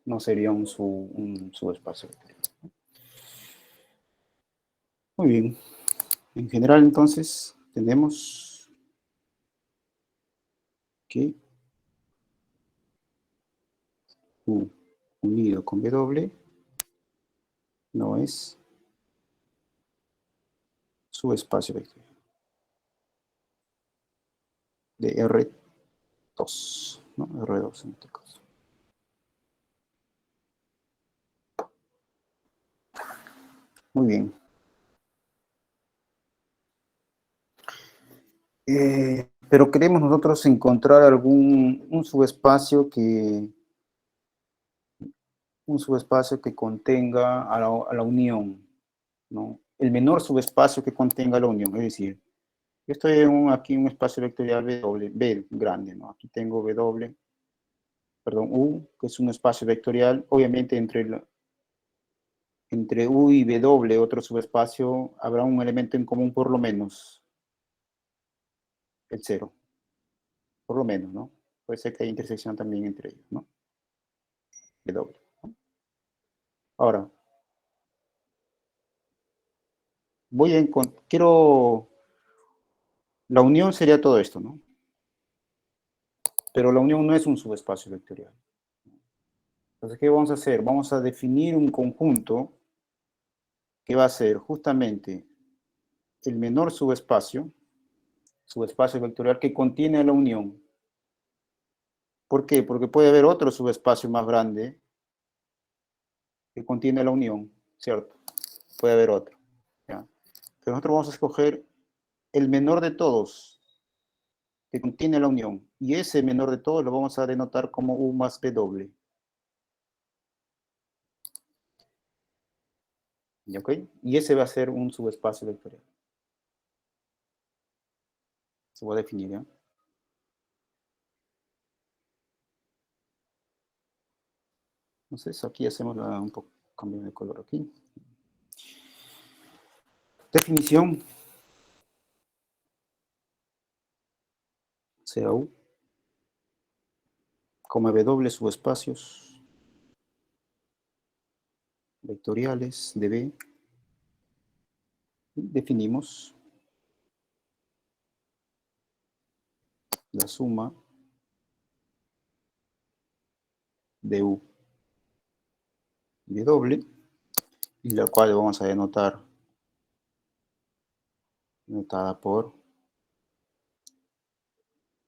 no sería un subespacio. Muy bien. En general, entonces, tenemos que U unido con W no es subespacio vectorial de R2, ¿no? R2 en este caso. Muy bien. Pero queremos nosotros encontrar un subespacio que contenga a la unión, ¿no? El menor subespacio que contenga la unión, es decir, yo estoy aquí en un espacio vectorial B grande, ¿no? Aquí tengo U, que es un espacio vectorial, obviamente entre U y W, otro subespacio, habrá un elemento en común por lo menos, el 0, por lo menos, ¿no? Puede ser que haya intersección también entre ellos, ¿no? W. ¿No? Ahora, la unión sería todo esto, ¿no? Pero la unión no es un subespacio vectorial. Entonces, ¿qué vamos a hacer? Vamos a definir un conjunto que va a ser justamente el menor subespacio vectorial que contiene la unión. ¿Por qué? Porque puede haber otro subespacio más grande que contiene la unión, ¿cierto? Puede haber otro. ¿Ya? Pero nosotros vamos a escoger el menor de todos que contiene la unión. Y ese menor de todos lo vamos a denotar como U más W. ¿Ok? Y ese va a ser un subespacio vectorial. Se va a definir, ¿ya? Entonces, aquí hacemos un poco cambio de color aquí. Definición. Sea U, W subespacios vectoriales de B. Y definimos la suma de U y W, y la cual vamos a denotada por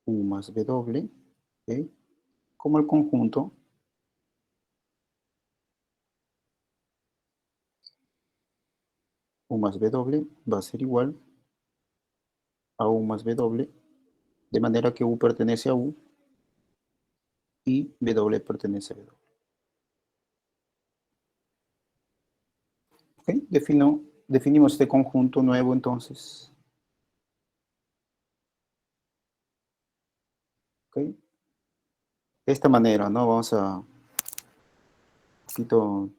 U más W, ¿okay? Como el conjunto U más W va a ser igual a U más W, de manera que U pertenece a U y W pertenece a W. ¿Okay? Definimos este conjunto nuevo entonces. ¿Okay? De esta manera, ¿no? Vamos a un poquito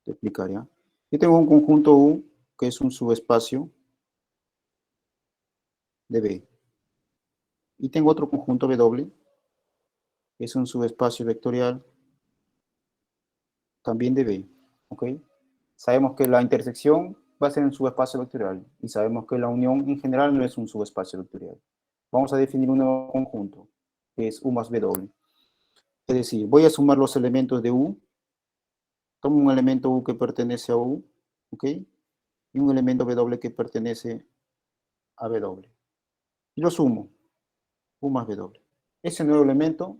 de explicar, ¿ya? Yo tengo un conjunto U que es un subespacio de B. Y tengo otro conjunto W, que es un subespacio vectorial también de B. ¿Ok? Sabemos que la intersección va a ser un subespacio vectorial. Y sabemos que la unión en general no es un subespacio vectorial. Vamos a definir un nuevo conjunto, que es U más W. Es decir, voy a sumar los elementos de U. Tomo un elemento U que pertenece a U, ¿ok? Y un elemento W que pertenece a W. Y lo sumo, U más W. Ese nuevo elemento,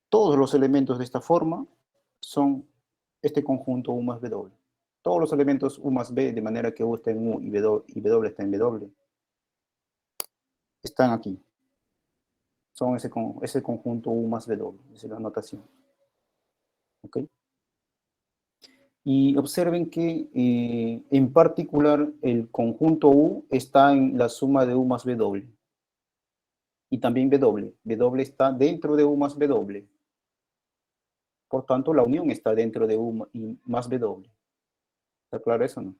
todos los elementos de esta forma son este conjunto U más W. Todos los elementos U más B, de manera que U está en U y W está en W, están aquí. Son ese conjunto U más W, esa es la notación. ¿Ok? Y observen que en particular el conjunto U está en la suma de U más W. Y también W. W está dentro de U más W. Por tanto, la unión está dentro de U más W. ¿Está claro eso o no?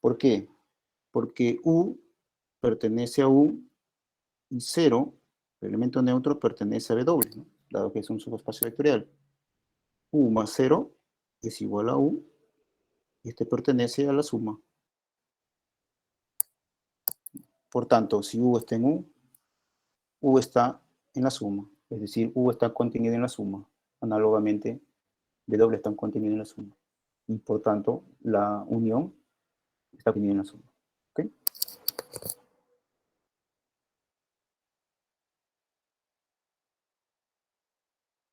¿Por qué? Porque U pertenece a U y 0, el elemento neutro, pertenece a W, ¿no? Dado que es un subespacio vectorial. U más 0 es igual a U, y este pertenece a la suma. Por tanto, si U está en U está en la suma. Es decir, U está contenido en la suma. Análogamente, W está contenido en la suma. Y por tanto, la unión está contenida en la suma. ¿Ok?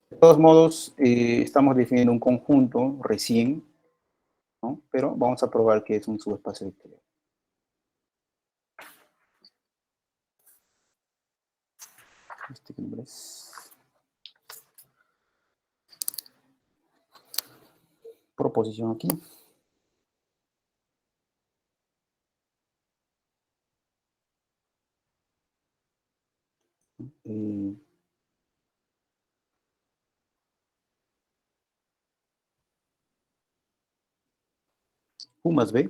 De todos modos, estamos definiendo un conjunto recién, ¿no? Pero vamos a probar que es un subespacio vectorial. Este nombre es proposición aquí. U más B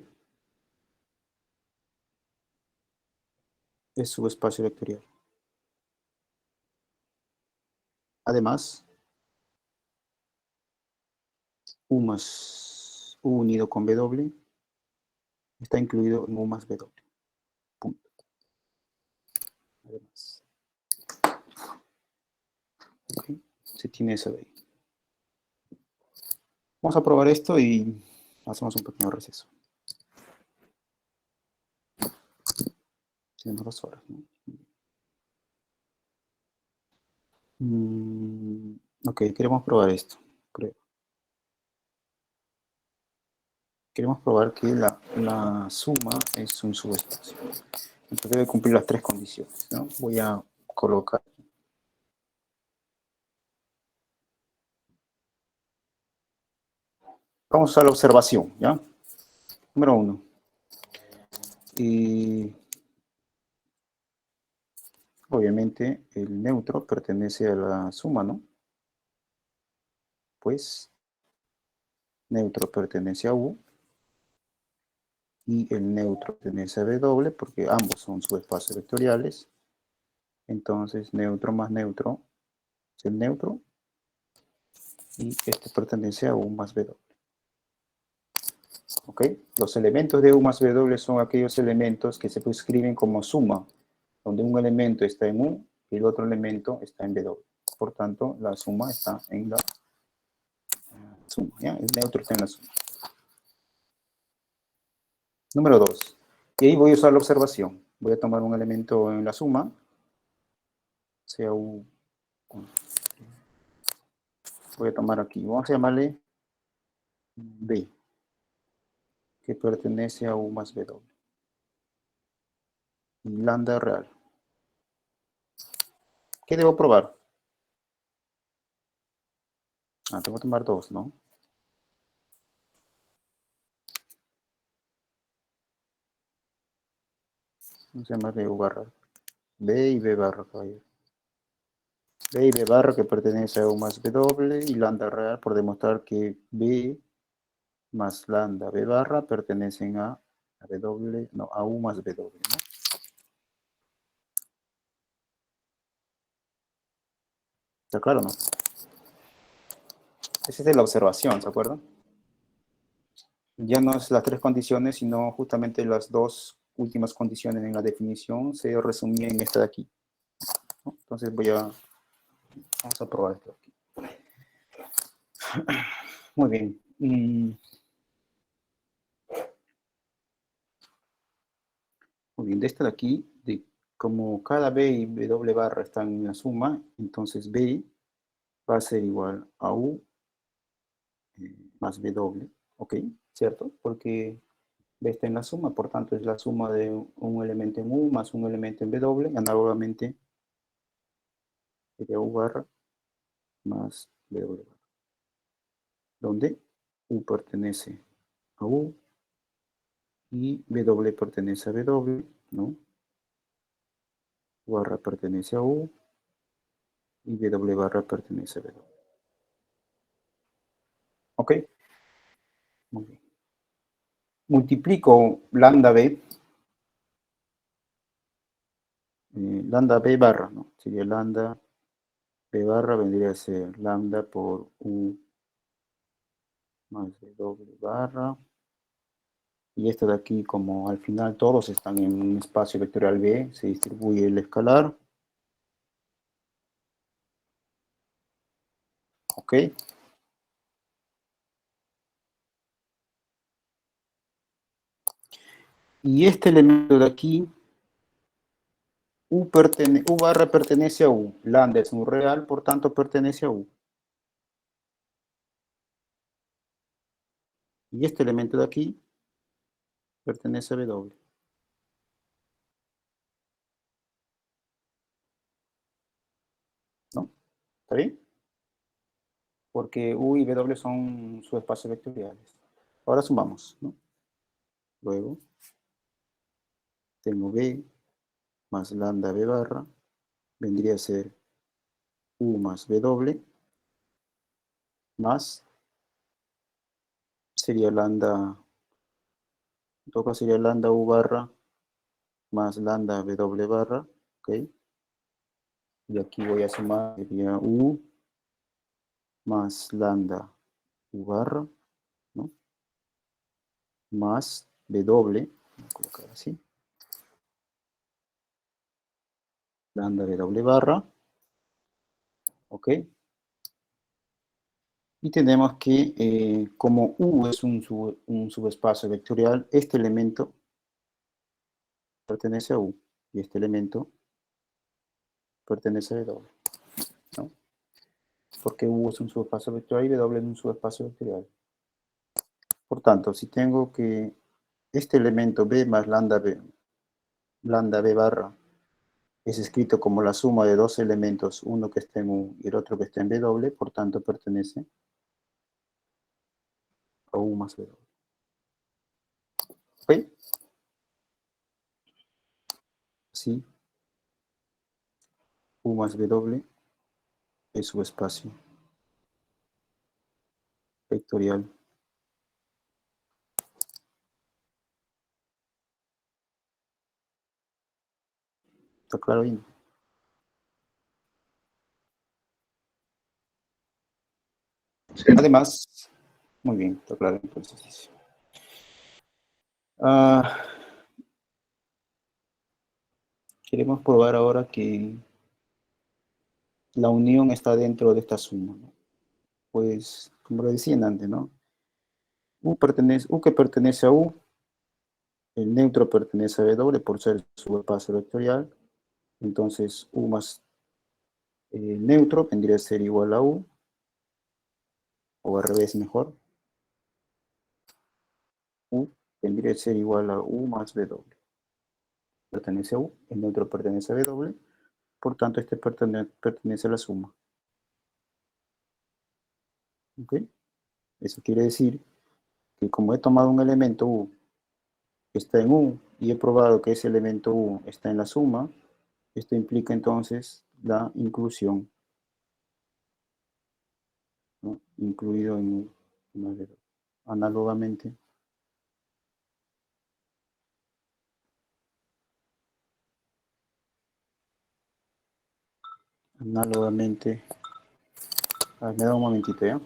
es subespacio vectorial. Además, U más U unido con W está incluido en U más W. Punto. Además. Okay. Se tiene eso de ahí. Vamos a probar esto y hacemos un pequeño receso. Tenemos 2 horas, ¿no? Ok, queremos probar esto. Queremos probar que la suma es un subespacio. Entonces debe cumplir las 3 condiciones, ¿no? Voy a colocar. Vamos a la observación, ¿ya? Número 1. Y obviamente el neutro pertenece a la suma, ¿no? Pues neutro pertenece a U y el neutro pertenece a W porque ambos son subespacios vectoriales. Entonces neutro más neutro es el neutro y este pertenece a U más W. ¿Ok? Los elementos de U más W son aquellos elementos que se escriben como suma, donde un elemento está en U y el otro elemento está en W. Por tanto, la suma está en la suma, ¿ya? El neutro está en la suma. Número 2. Y ahí voy a usar la observación. Voy a tomar un elemento en la suma, sea U. Voy a tomar aquí, vamos a llamarle B, que pertenece a U más W. Y lambda real. ¿Qué debo probar? Tengo que tomar 2, ¿no? Vamos a llamarle U barra B y B barra, caballero. B y B barra que pertenece a U más W y lambda real por demostrar que B más lambda B barra pertenecen a W, no, a U más W, ¿no? ¿Está claro o no? Esa es de la observación, ¿se acuerdan? Ya no es las 3 condiciones, sino justamente las 2 últimas condiciones en la definición se resumían en esta de aquí, ¿no? Entonces vamos a probar esto aquí. Muy bien. Muy bien, de esta de aquí, como cada B y W barra están en la suma, entonces B va a ser igual a U más W, ¿ok? ¿Cierto? Porque B está en la suma, por tanto es la suma de un elemento en U más un elemento en W, análogamente sería U barra más W barra. ¿Dónde? U pertenece a U y W pertenece a W, ¿no? Barra pertenece a U y W barra pertenece a W. ¿Ok? Muy bien. Multiplico lambda B, lambda B barra, ¿no? Sería lambda B barra, vendría a ser lambda por U más W barra. Y esto de aquí, como al final todos están en un espacio vectorial B, se distribuye el escalar. ¿Ok? Y este elemento de aquí, U barra pertenece a U. Lambda es un real, por tanto pertenece a U. Y este elemento de aquí pertenece a W. ¿No? ¿Está bien? Porque U y W son subespacios vectoriales. Ahora sumamos, ¿no? Luego, tengo B más lambda B barra, vendría a ser U más W, más, sería lambda, en todo caso sería lambda U barra, más lambda W barra, ¿ok? Y aquí voy a sumar, sería U más lambda U barra, ¿no? Más W, voy a colocar así, lambda W barra, ¿ok? Y tenemos que, como U es un subespacio vectorial, este elemento pertenece a U y este elemento pertenece a W, ¿no? Porque U es un subespacio vectorial y W es un subespacio vectorial. Por tanto, si tengo que este elemento B más lambda B barra, es escrito como la suma de dos elementos, uno que está en U y el otro que está en W, por tanto pertenece a U más W. ¿Ok? Sí, U más W es subespacio vectorial. ¿Está claro ahí? Además, muy bien, está claro entonces. Queremos probar ahora que la unión está dentro de esta suma, ¿no? Pues, como lo decían antes, ¿no? U que pertenece a U, el neutro pertenece a W por ser subespacio vectorial, entonces U más neutro vendría a ser igual a U, o al revés mejor, U vendría a ser igual a U más W. Pertenece a U, el neutro pertenece a W, por tanto este pertenece a la suma. ¿Ok? Eso quiere decir que como he tomado un elemento U que está en U y he probado que ese elemento U está en la suma, esto implica entonces la inclusión, ¿no? Incluido en U. Análogamente, análogamente, me da un momentito, ¿ya?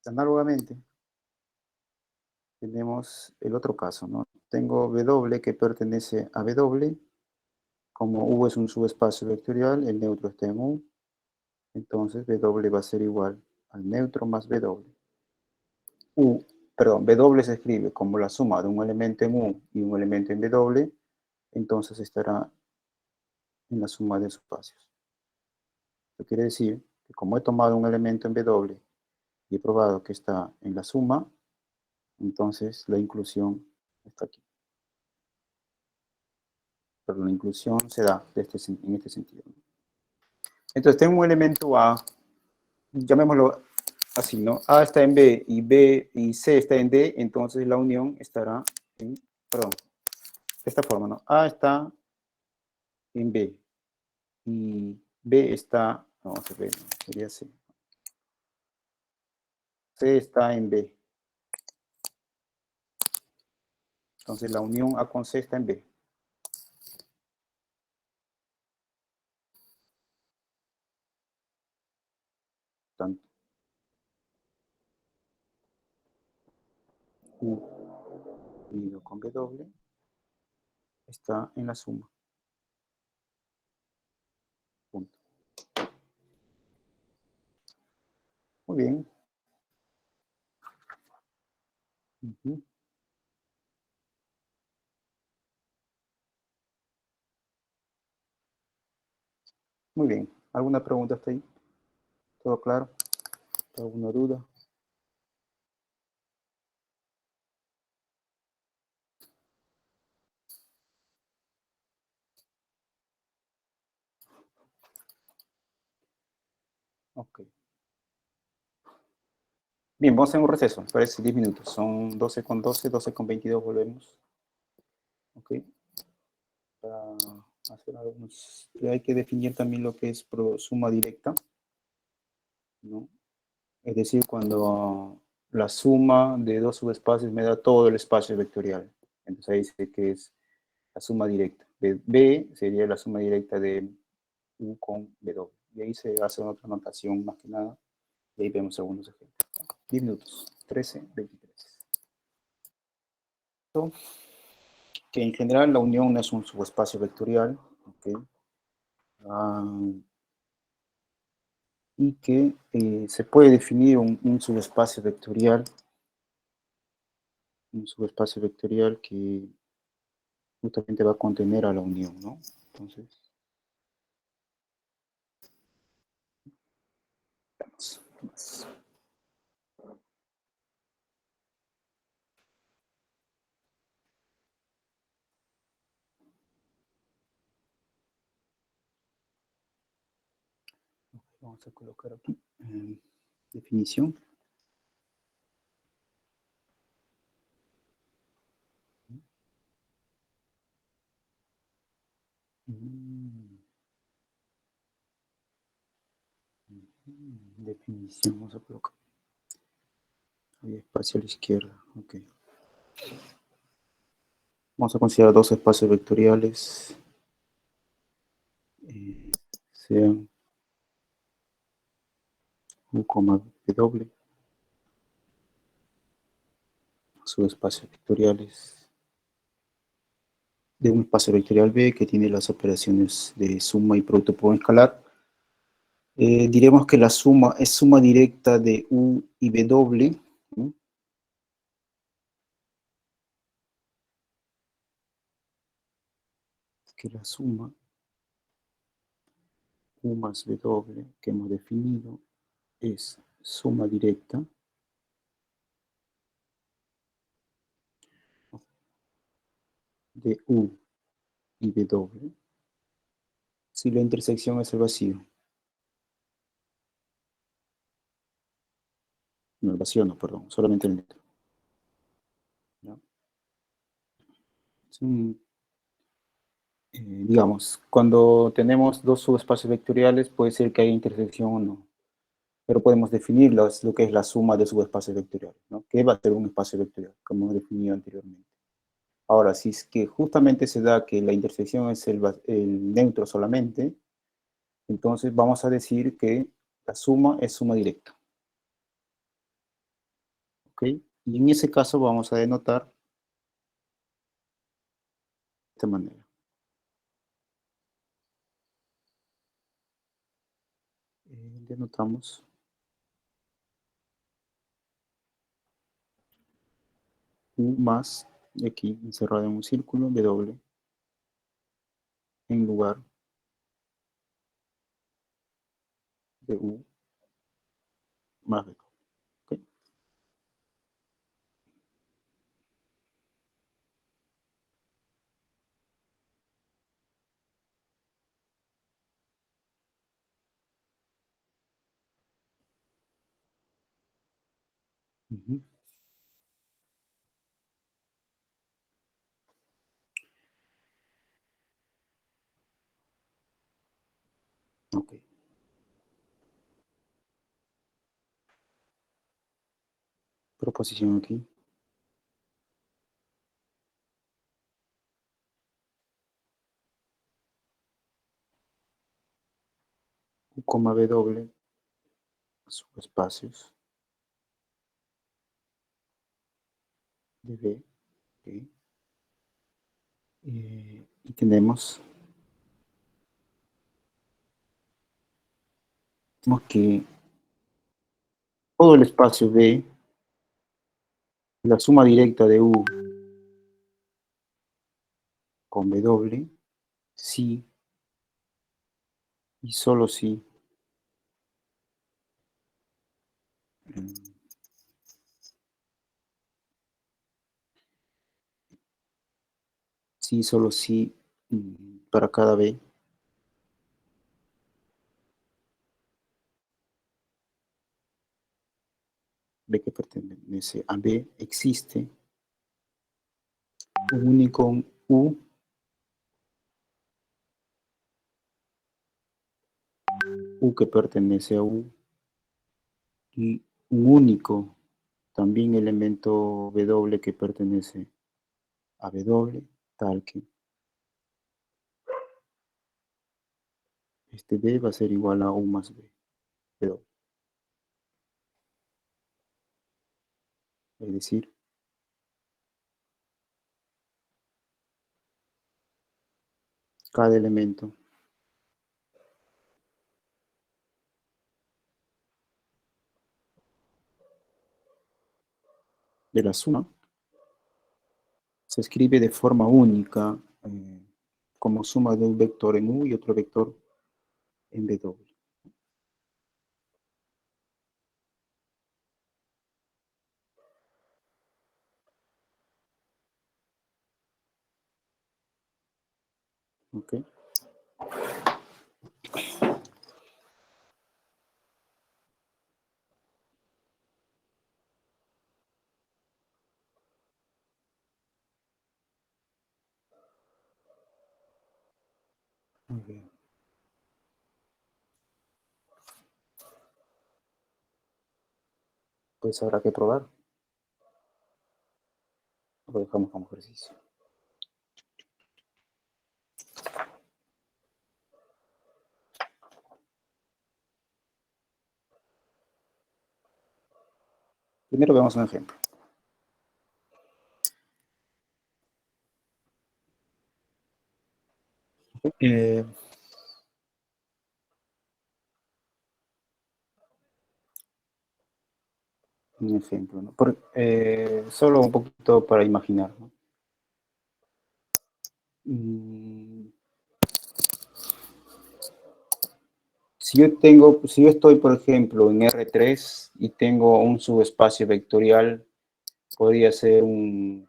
Análogamente, tenemos el otro caso, ¿no? Tengo W que pertenece a W. Como U es un subespacio vectorial, el neutro está en U. Entonces W va a ser igual al neutro más W. W se escribe como la suma de un elemento en U y un elemento en W. Entonces estará en la suma de espacios. Esto quiere decir que como he tomado un elemento en W y he probado que está en la suma, entonces la inclusión está aquí. Pero la inclusión se da en este sentido. Entonces tengo un elemento A, llamémoslo así, ¿no? A está en B y C está en D, entonces la unión estará en, perdón, de esta forma, ¿no? A está en B y B está, vamos a ver, ¿no? Sería C. C está en B. Entonces la unión A con C está en B. Tanto U unido con W está en la suma. Punto. Muy bien. Uh-huh. Muy bien. ¿Alguna pregunta hasta ahí? ¿Todo claro? ¿Alguna duda? Ok. Bien, vamos a hacer un receso. Parece 10 minutos. Son 12 con 12, 12 con 22 volvemos. Ok. Para hacer algunos... Hay que definir también lo que es suma directa, ¿no? Es decir, cuando la suma de dos subespacios me da todo el espacio vectorial. Entonces ahí dice que es la suma directa. B sería la suma directa de U con W. Y ahí se hace otra notación más que nada. Y ahí vemos algunos ejemplos. 10 minutos. 13, 23. Que en general la unión no es un subespacio vectorial. ¿Okay? Y que se puede definir un subespacio vectorial que justamente va a contener a la unión, ¿no? Entonces, vamos. Vamos a colocar aquí definición. Definición, vamos a colocar. Hay espacio a la izquierda, ok. Vamos a considerar dos espacios vectoriales. Sean U, W, subespacios vectoriales de un espacio vectorial B que tiene las operaciones de suma y producto por un escalar. Diremos que la suma es suma directa de U y W, ¿no? Que la suma U más W que hemos definido es suma directa de U y W si la intersección es el vacío. No, el vacío no, perdón, solamente el neutro. ¿No? Es digamos, cuando tenemos dos subespacios vectoriales puede ser que haya intersección o no, pero podemos definir lo que es la suma de subespacios vectoriales, ¿no? Que va a ser un espacio vectorial, como hemos definido anteriormente. Ahora, si es que justamente se da que la intersección es el neutro solamente, entonces vamos a decir que la suma es suma directa. ¿ok? Y en ese caso vamos a denotar de esta manera. Denotamos U más, y aquí encerrado en un círculo, W, en lugar de U más B. ¿Ok? Ujú. Ok. Proposición aquí. U, W, subespacios de B. Ok. Y tenemos que todo el espacio B, la suma directa de U con W, si y solo si sí, solo si para cada B, B que pertenece a B, existe un único U que pertenece a U, y un único también elemento W que pertenece a W, tal que este B va a ser igual a U más B, W. Es decir, cada elemento de la suma se escribe de forma única como suma de un vector en U y otro vector en W. ¿Ok? Muy bien. Pues habrá que probar. Lo dejamos como ejercicio. Primero veamos un ejemplo. Eh, un ejemplo, ¿no? Solo un poquito para imaginar, ¿no? Si yo estoy, por ejemplo, en R3 y tengo un subespacio vectorial, podría ser una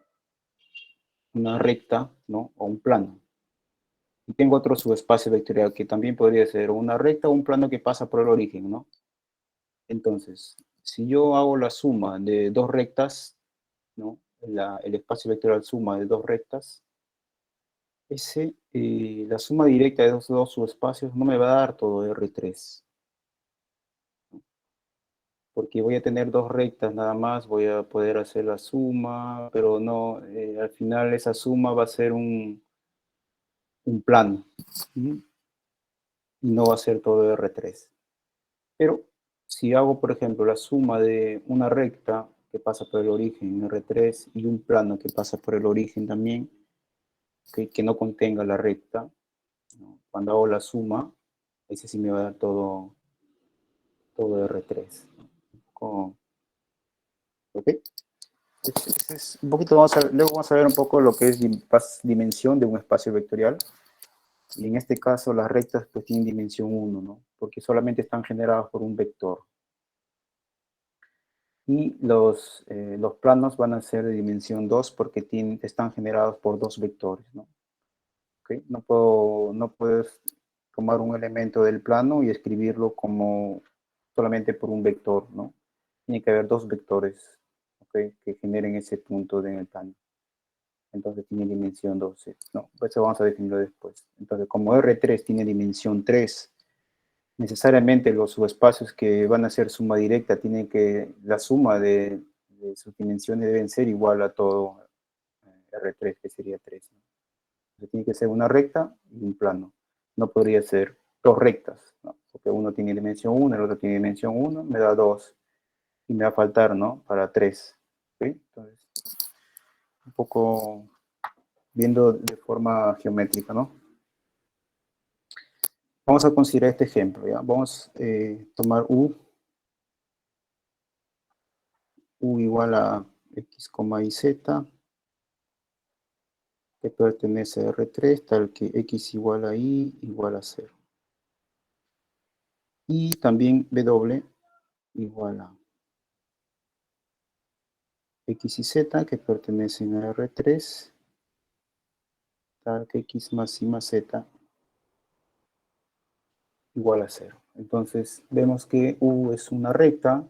recta, ¿no? O un plano. Y tengo otro subespacio vectorial que también podría ser una recta o un plano que pasa por el origen, ¿no? Entonces, si yo hago la suma de dos rectas, ¿no? El espacio vectorial suma de dos rectas, la suma directa de esos dos subespacios no me va a dar todo R3, porque voy a tener dos rectas nada más, voy a poder hacer la suma, pero no, al final esa suma va a ser un plano, ¿sí? Y no va a ser todo R3. Pero si hago, por ejemplo, la suma de una recta que pasa por el origen en R3 y un plano que pasa por el origen también, que no contenga la recta, ¿no? Cuando hago la suma, ese sí me va a dar todo R3. ¿No? ¿Ok? Es un poquito, luego vamos a ver un poco lo que es dimensión de un espacio vectorial. Y en este caso las rectas pues tienen dimensión 1, ¿no? Porque solamente están generadas por un vector. Y los planos van a ser de dimensión 2 porque están generados por dos vectores, ¿no? ¿Okay? No puedes tomar un elemento del plano y escribirlo como solamente por un vector, ¿no? Tiene que haber dos vectores, ¿okay? Que generen ese punto en el plano. Entonces tiene dimensión 2. No, eso vamos a definirlo después. Entonces, como R3 tiene dimensión 3, necesariamente los subespacios que van a ser suma directa tienen que, la suma de sus dimensiones deben ser igual a todo R3, que sería 3. ¿No? Entonces, tiene que ser una recta y un plano. No podría ser dos rectas, ¿no? Porque uno tiene dimensión 1, el otro tiene dimensión 1, me da 2. Y me va a faltar, ¿no? Para 3. ¿Sí? Entonces, un poco viendo de forma geométrica, ¿no? Vamos a considerar este ejemplo, ¿ya? Vamos a tomar U igual a X, Y, Z, que pertenece a R3, tal que X igual a Y igual a 0. Y también W igual a X y Z, que pertenecen a R3, tal que X más Y más Z igual a 0. Entonces, vemos que U es una recta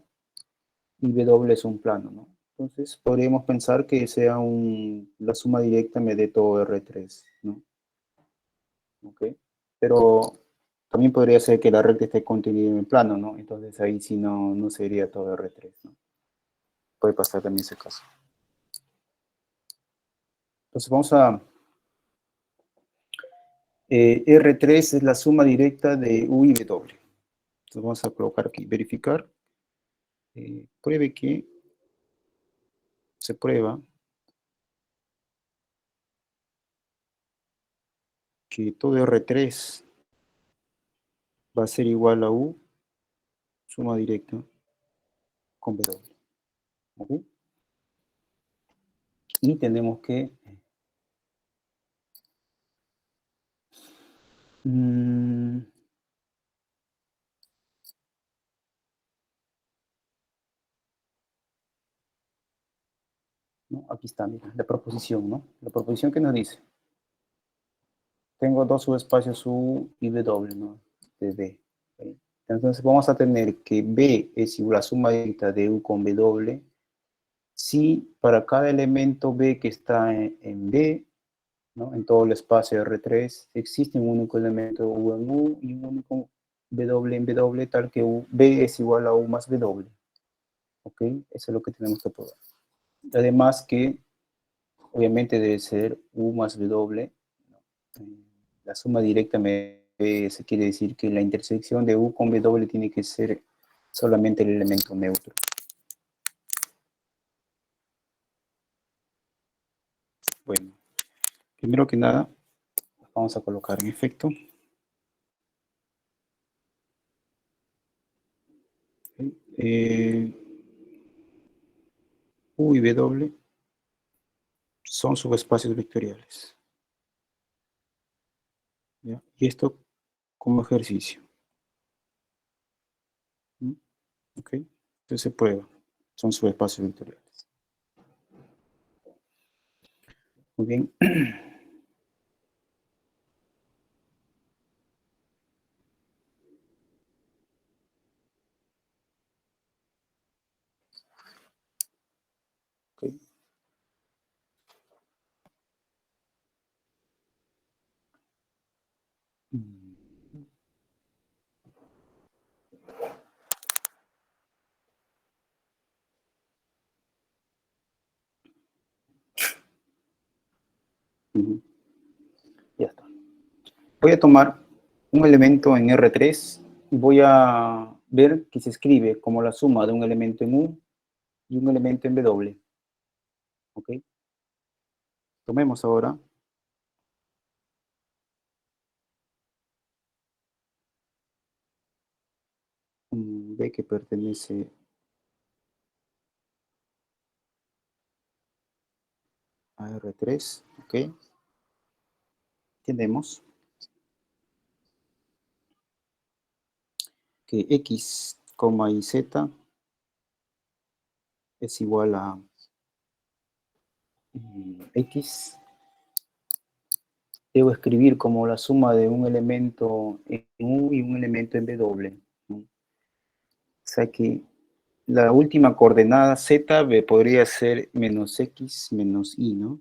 y W es un plano, ¿no? Entonces, podríamos pensar que sea la suma directa me dé todo R3, ¿no? ¿Ok? Pero también podría ser que la recta esté contenida en el plano, ¿no? Entonces, ahí sí no sería todo R3, ¿no? Puede pasar también ese caso. Entonces, vamos a... R3 es la suma directa de U y W. Entonces, vamos a colocar aquí, verificar. Pruebe que se prueba que todo R3 va a ser igual a U, suma directa, con W. ¿Ok? Y tenemos que... no, aquí está, mira, la proposición, ¿no? La proposición que nos dice. Tengo dos subespacios U y W, ¿no? De B. ¿Okay? Entonces vamos a tener que B es igual a suma directa de U con W si para cada elemento B que está en B, ¿no? En todo el espacio R3, existe un único elemento U en U y un único W en W, tal que B es igual a U más W. ¿Ok? Eso es lo que tenemos que probar. Además que, obviamente, debe ser U más W. La suma directa se quiere decir que la intersección de U con W tiene que ser solamente el elemento neutro. Bueno, primero que nada, vamos a colocar en efecto. U y W son subespacios vectoriales. ¿Ya? Y esto como ejercicio. ¿Ok? Entonces se prueba. Son subespacios vectoriales. Muy bien. Okay. Ya está. Voy a tomar un elemento en R3 y voy a ver que se escribe como la suma de un elemento en U y un elemento en W. ¿Ok? Tomemos ahora un B que pertenece a R3. ¿Ok? Tenemos que X, y Z es igual a X. Debo escribir como la suma de un elemento en U y un elemento en W, ¿no? O sea que la última coordenada Z podría ser menos X menos Y, ¿no?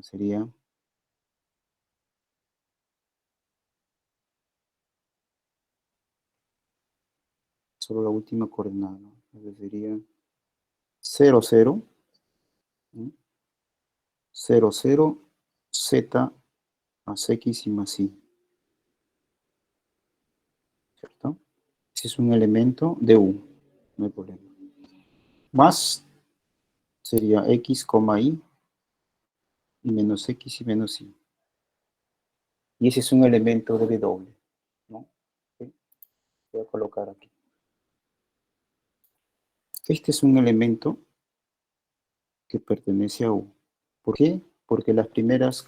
Sería solo la última coordenada, ¿no? Entonces sería 0, 0, ¿no? 0, 0, Z más X y más Y, ¿cierto? Ese es un elemento de U, no hay problema. Más sería X, Y menos X y menos Y. Y ese es un elemento de W, ¿no? ¿Okay? Voy a colocar aquí. Este es un elemento que pertenece a U. ¿Por qué? Porque las primeras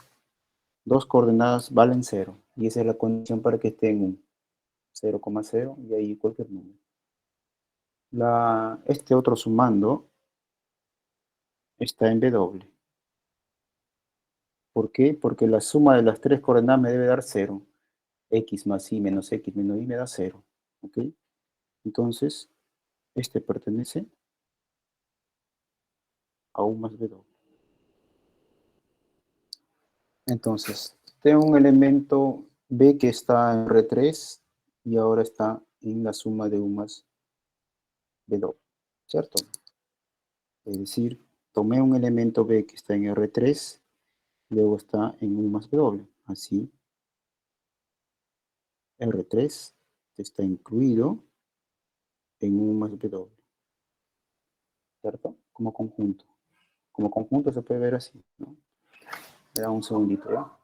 dos coordenadas valen 0. Y esa es la condición para que esté en U. 0,0 y ahí cualquier número. Este otro sumando está en W. ¿Por qué? Porque la suma de las tres coordenadas me debe dar 0. X más Y menos X menos Y me da 0. ¿Ok? Entonces, este pertenece a U más W. Entonces, tengo un elemento B que está en R3 y ahora está en la suma de U más W, ¿cierto? Es decir, tomé un elemento B que está en R3, luego está en U más W. Así, R3 está incluido en U más W, ¿cierto? Como conjunto. Como conjunto se puede ver así, ¿no? Me da un segundito, ¿ya?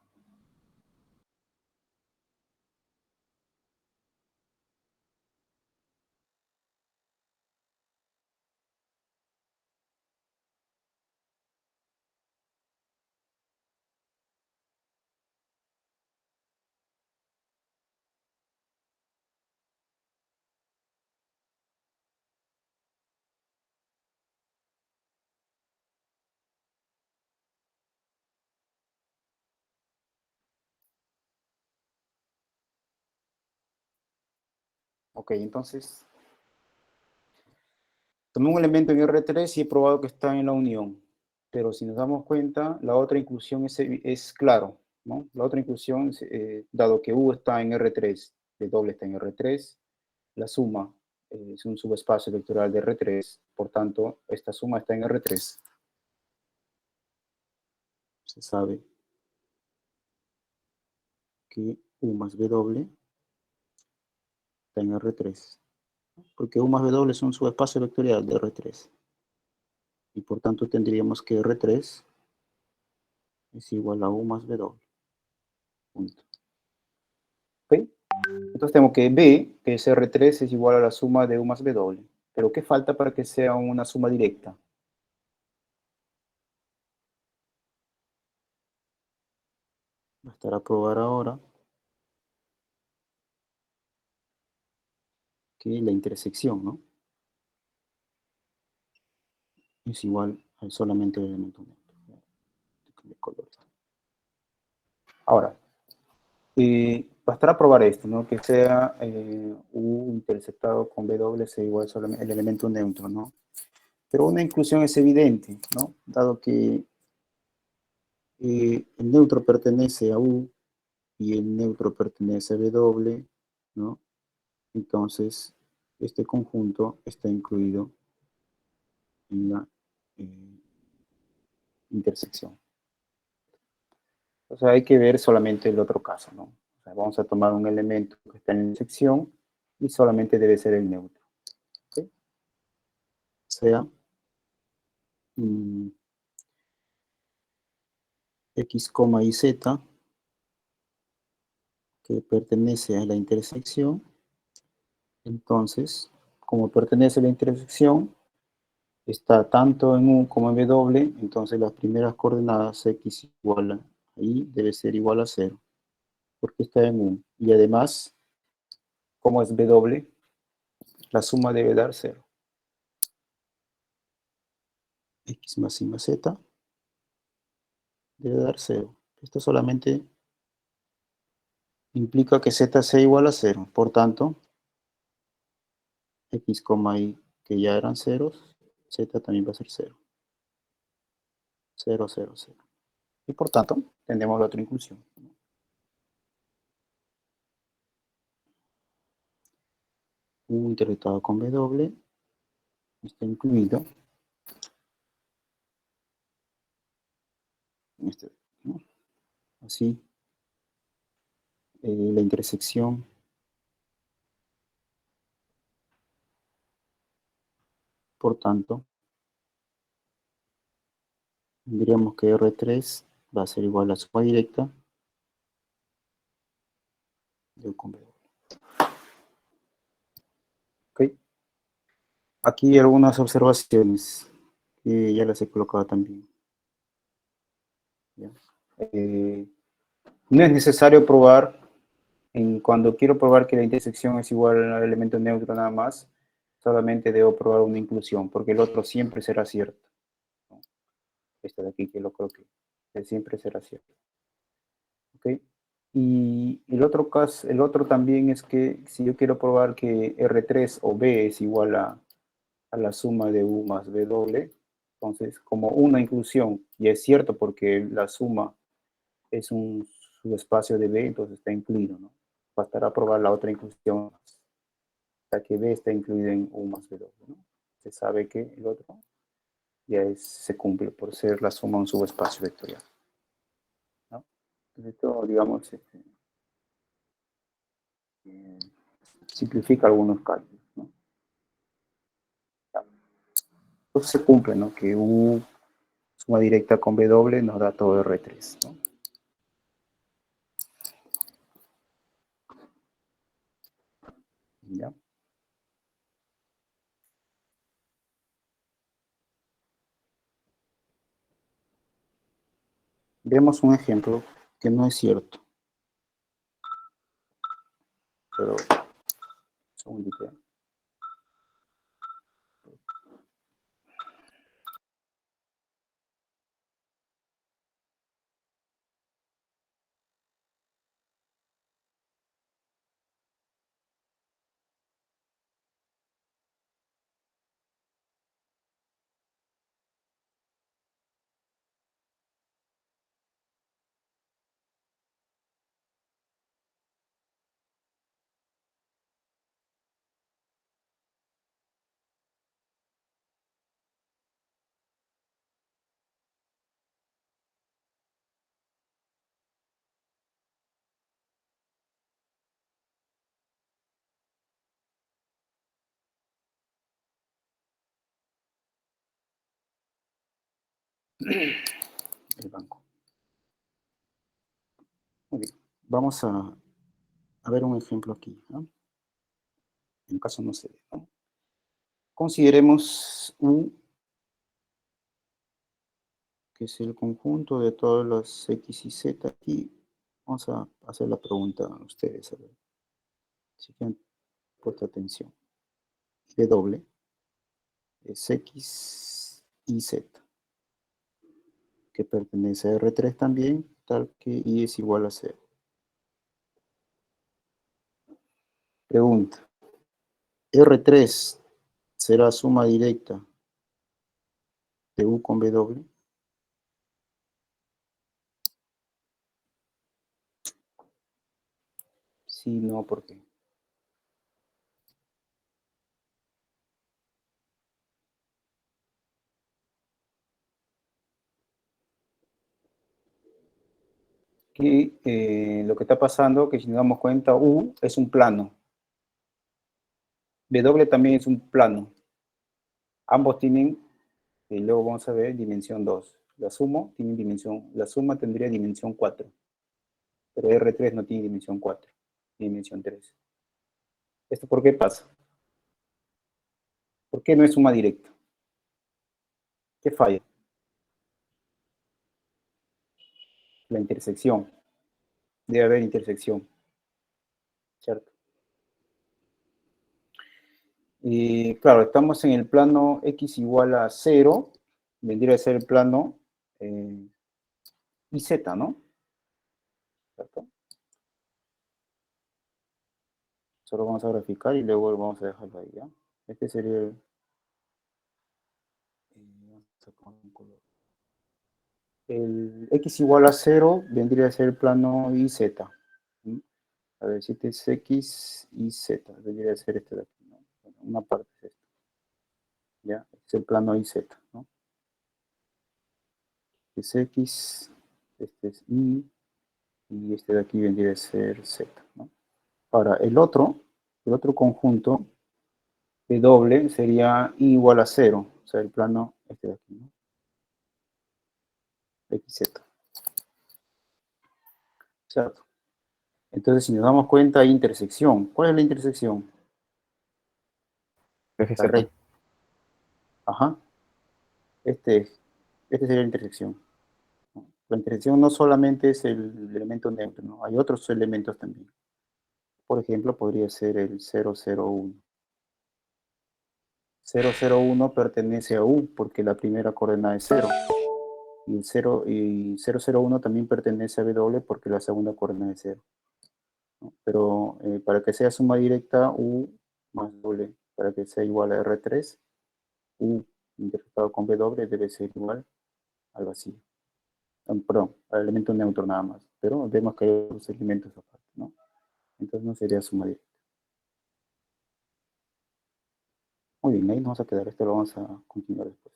Ok, entonces, tomé un elemento en R3 y he probado que está en la unión. Pero si nos damos cuenta, la otra inclusión es claro, ¿no? La otra inclusión, dado que U está en R3, W está en R3, la suma es un subespacio vectorial de R3, por tanto, esta suma está en R3. Se sabe que U más W está en R3, porque U más W es un subespacio vectorial de R3. Y por tanto tendríamos que R3 es igual a U más W. Punto. ¿Ok? Entonces tengo que B, que es R3, es igual a la suma de U más W. Pero ¿qué falta para que sea una suma directa? Bastará probar ahora que la intersección, ¿no? Es igual a solamente el elemento neutro. Ahora, bastará probar esto, ¿no? Que sea U intersectado con W sea igual solamente el elemento neutro, ¿no? Pero una inclusión es evidente, ¿no? Dado que el neutro pertenece a U y el neutro pertenece a W, ¿no? Entonces, este conjunto está incluido en la intersección. O sea, hay que ver solamente el otro caso, ¿no? O sea, vamos a tomar un elemento que está en la intersección y solamente debe ser el neutro. ¿Okay? sea x, y z, que pertenece a la intersección. Entonces, como pertenece a la intersección, está tanto en U como en W, entonces las primeras coordenadas x igual a, ahí debe ser igual a 0, porque está en U. Y además, como es W, la suma debe dar 0. X más y más z debe dar 0. Esto solamente implica que z sea igual a 0. Por tanto, x, y, que ya eran ceros, z también va a ser 0. 0, 0, 0. Y por tanto, tenemos la otra inclusión. U interpretado con W está incluido en este, ¿no? Así, la intersección por tanto, diríamos que R3 va a ser igual a suma directa de U con W. ¿Ok? Aquí algunas observaciones que ya las he colocado también. ¿Ya? No es necesario probar, cuando quiero probar que la intersección es igual al elemento neutro nada más, solamente debo probar una inclusión, porque el otro siempre será cierto, ¿no? Este de aquí que lo coloqué, que siempre será cierto. ¿Ok? Y el otro caso, el otro también es que si yo quiero probar que R3 o B es igual a la suma de U más W, entonces como una inclusión, y es cierto porque la suma es un subespacio de B, entonces está incluido, ¿no? Bastará probar la otra inclusión hasta que B está incluido en U más W, ¿no? Se sabe que el otro ya se cumple por ser la suma de un subespacio vectorial, ¿no? Entonces esto, digamos, simplifica algunos cálculos, ¿no? Entonces se cumple, ¿no? Que U suma directa con W nos da todo R3, ¿no? ¿Ya? Vemos un ejemplo que no es cierto, pero un segundito. El banco. Muy bien. Vamos a ver un ejemplo aquí, ¿no? En caso no se ve, ¿no? Consideremos U, que es el conjunto de todas las X y Z aquí. Vamos a hacer la pregunta a ustedes, a ver si han puesto atención. W es X y Z, que pertenece a R3 también, tal que Y es igual a 0. Pregunta, ¿R3 será suma directa de U con W? Sí, no, ¿por qué? Que lo que está pasando, que si nos damos cuenta, U es un plano. W también es un plano. ambos tienen, y luego vamos a ver, dimensión 2. La suma tendría dimensión 4, pero R3 no tiene dimensión 4, tiene dimensión 3. ¿Esto por qué pasa? ¿Por qué no es suma directa? ¿Qué falla? La intersección. Debe haber intersección, ¿cierto? Y claro, estamos en el plano x igual a 0, vendría a ser el plano IZ, ¿no? ¿Cierto? Solo vamos a graficar y luego vamos a dejarlo ahí, ¿ya? Este sería el... vamos a sacar un color. El x igual a 0 vendría a ser el plano IZ. ¿Sí? A ver, si este es x y z, vendría a ser este de aquí, ¿no? Bueno, una parte es esta. ¿Ya? Es el plano IZ, ¿no? Es x, este es y este de aquí vendría a ser z, ¿no? Ahora, el otro conjunto de doble sería i igual a 0, o sea, el plano este de aquí, ¿no? XZ, ¿cierto? Entonces, si nos damos cuenta, hay intersección. ¿Cuál es la intersección? Eje La Z. recta. Ajá. Este sería la intersección, ¿no? La intersección no solamente es el elemento neutro, ¿no? Hay otros elementos también. Por ejemplo, podría ser el 001. 001 pertenece a U porque la primera coordenada es 0. Y, el 001 también pertenece a W porque la segunda coordenada es 0. ¿No? Pero para que sea suma directa, U más W, para que sea igual a R3, U interpretado con W debe ser igual al vacío. Perdón, al elemento neutro nada más. Pero vemos que hay otros elementos aparte, ¿no? Entonces no sería suma directa. Muy bien, ahí nos vamos a quedar. Esto lo vamos a continuar después.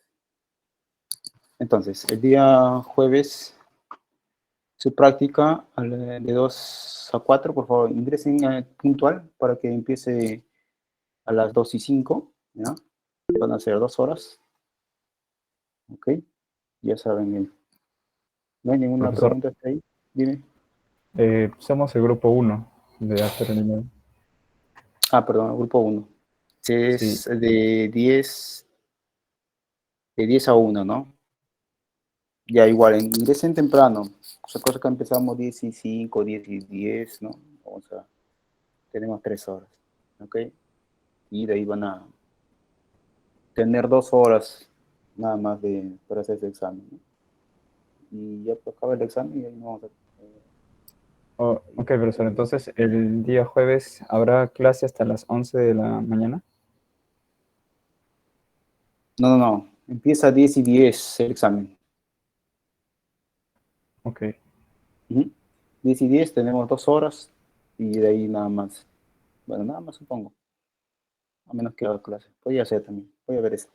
Entonces, el día jueves, su práctica de 2 a 4, por favor, ingresen puntual para que empiece a las 2:05, ¿ya? Van a ser 2 horas. Ok, ya saben. ¿No hay ninguna Profesor, pregunta hasta ahí? Dime. somos el grupo 1 de After Animal. Ah, perdón, el grupo 1. Sí, Es de 10 a 1, ¿no? Ya igual, ingresen temprano. O sea, cosa que empezamos 10:05, 10:10, ¿no? Tenemos 3 horas, ¿ok? Y de ahí van a tener 2 horas nada más para hacer ese examen, ¿no? Y ya pues, acaba el examen y ahí no vamos a... ok, profesor. Entonces, el día jueves habrá clase hasta las 11 de la mañana. No. Empieza a 10:10 el examen. Ok. 10:10 tenemos 2 horas y de ahí nada más. Bueno, nada más supongo. A menos que haga clase. Podría ser también. Voy a ver eso.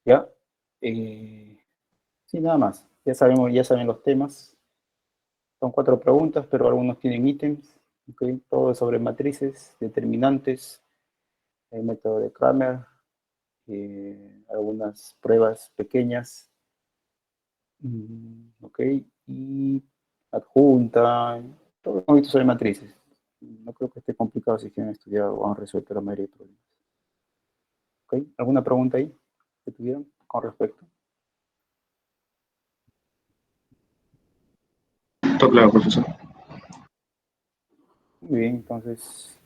¿Ya? Sí, nada más. Ya saben los temas. Son 4 preguntas, pero algunos tienen ítems. ¿Okay? Todo es sobre matrices, determinantes, el método de Cramer, algunas pruebas pequeñas. ¿Ok? Y adjunta, todo lo visto sobre matrices. No creo que esté complicado si quieren estudiar o han resuelto la mayoría de problemas. ¿Ok? ¿Alguna pregunta ahí que tuvieran con respecto? Todo claro, profesor. Muy bien, entonces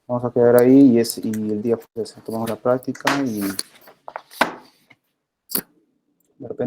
vamos a quedar ahí y el día pues, tomamos la práctica y de repente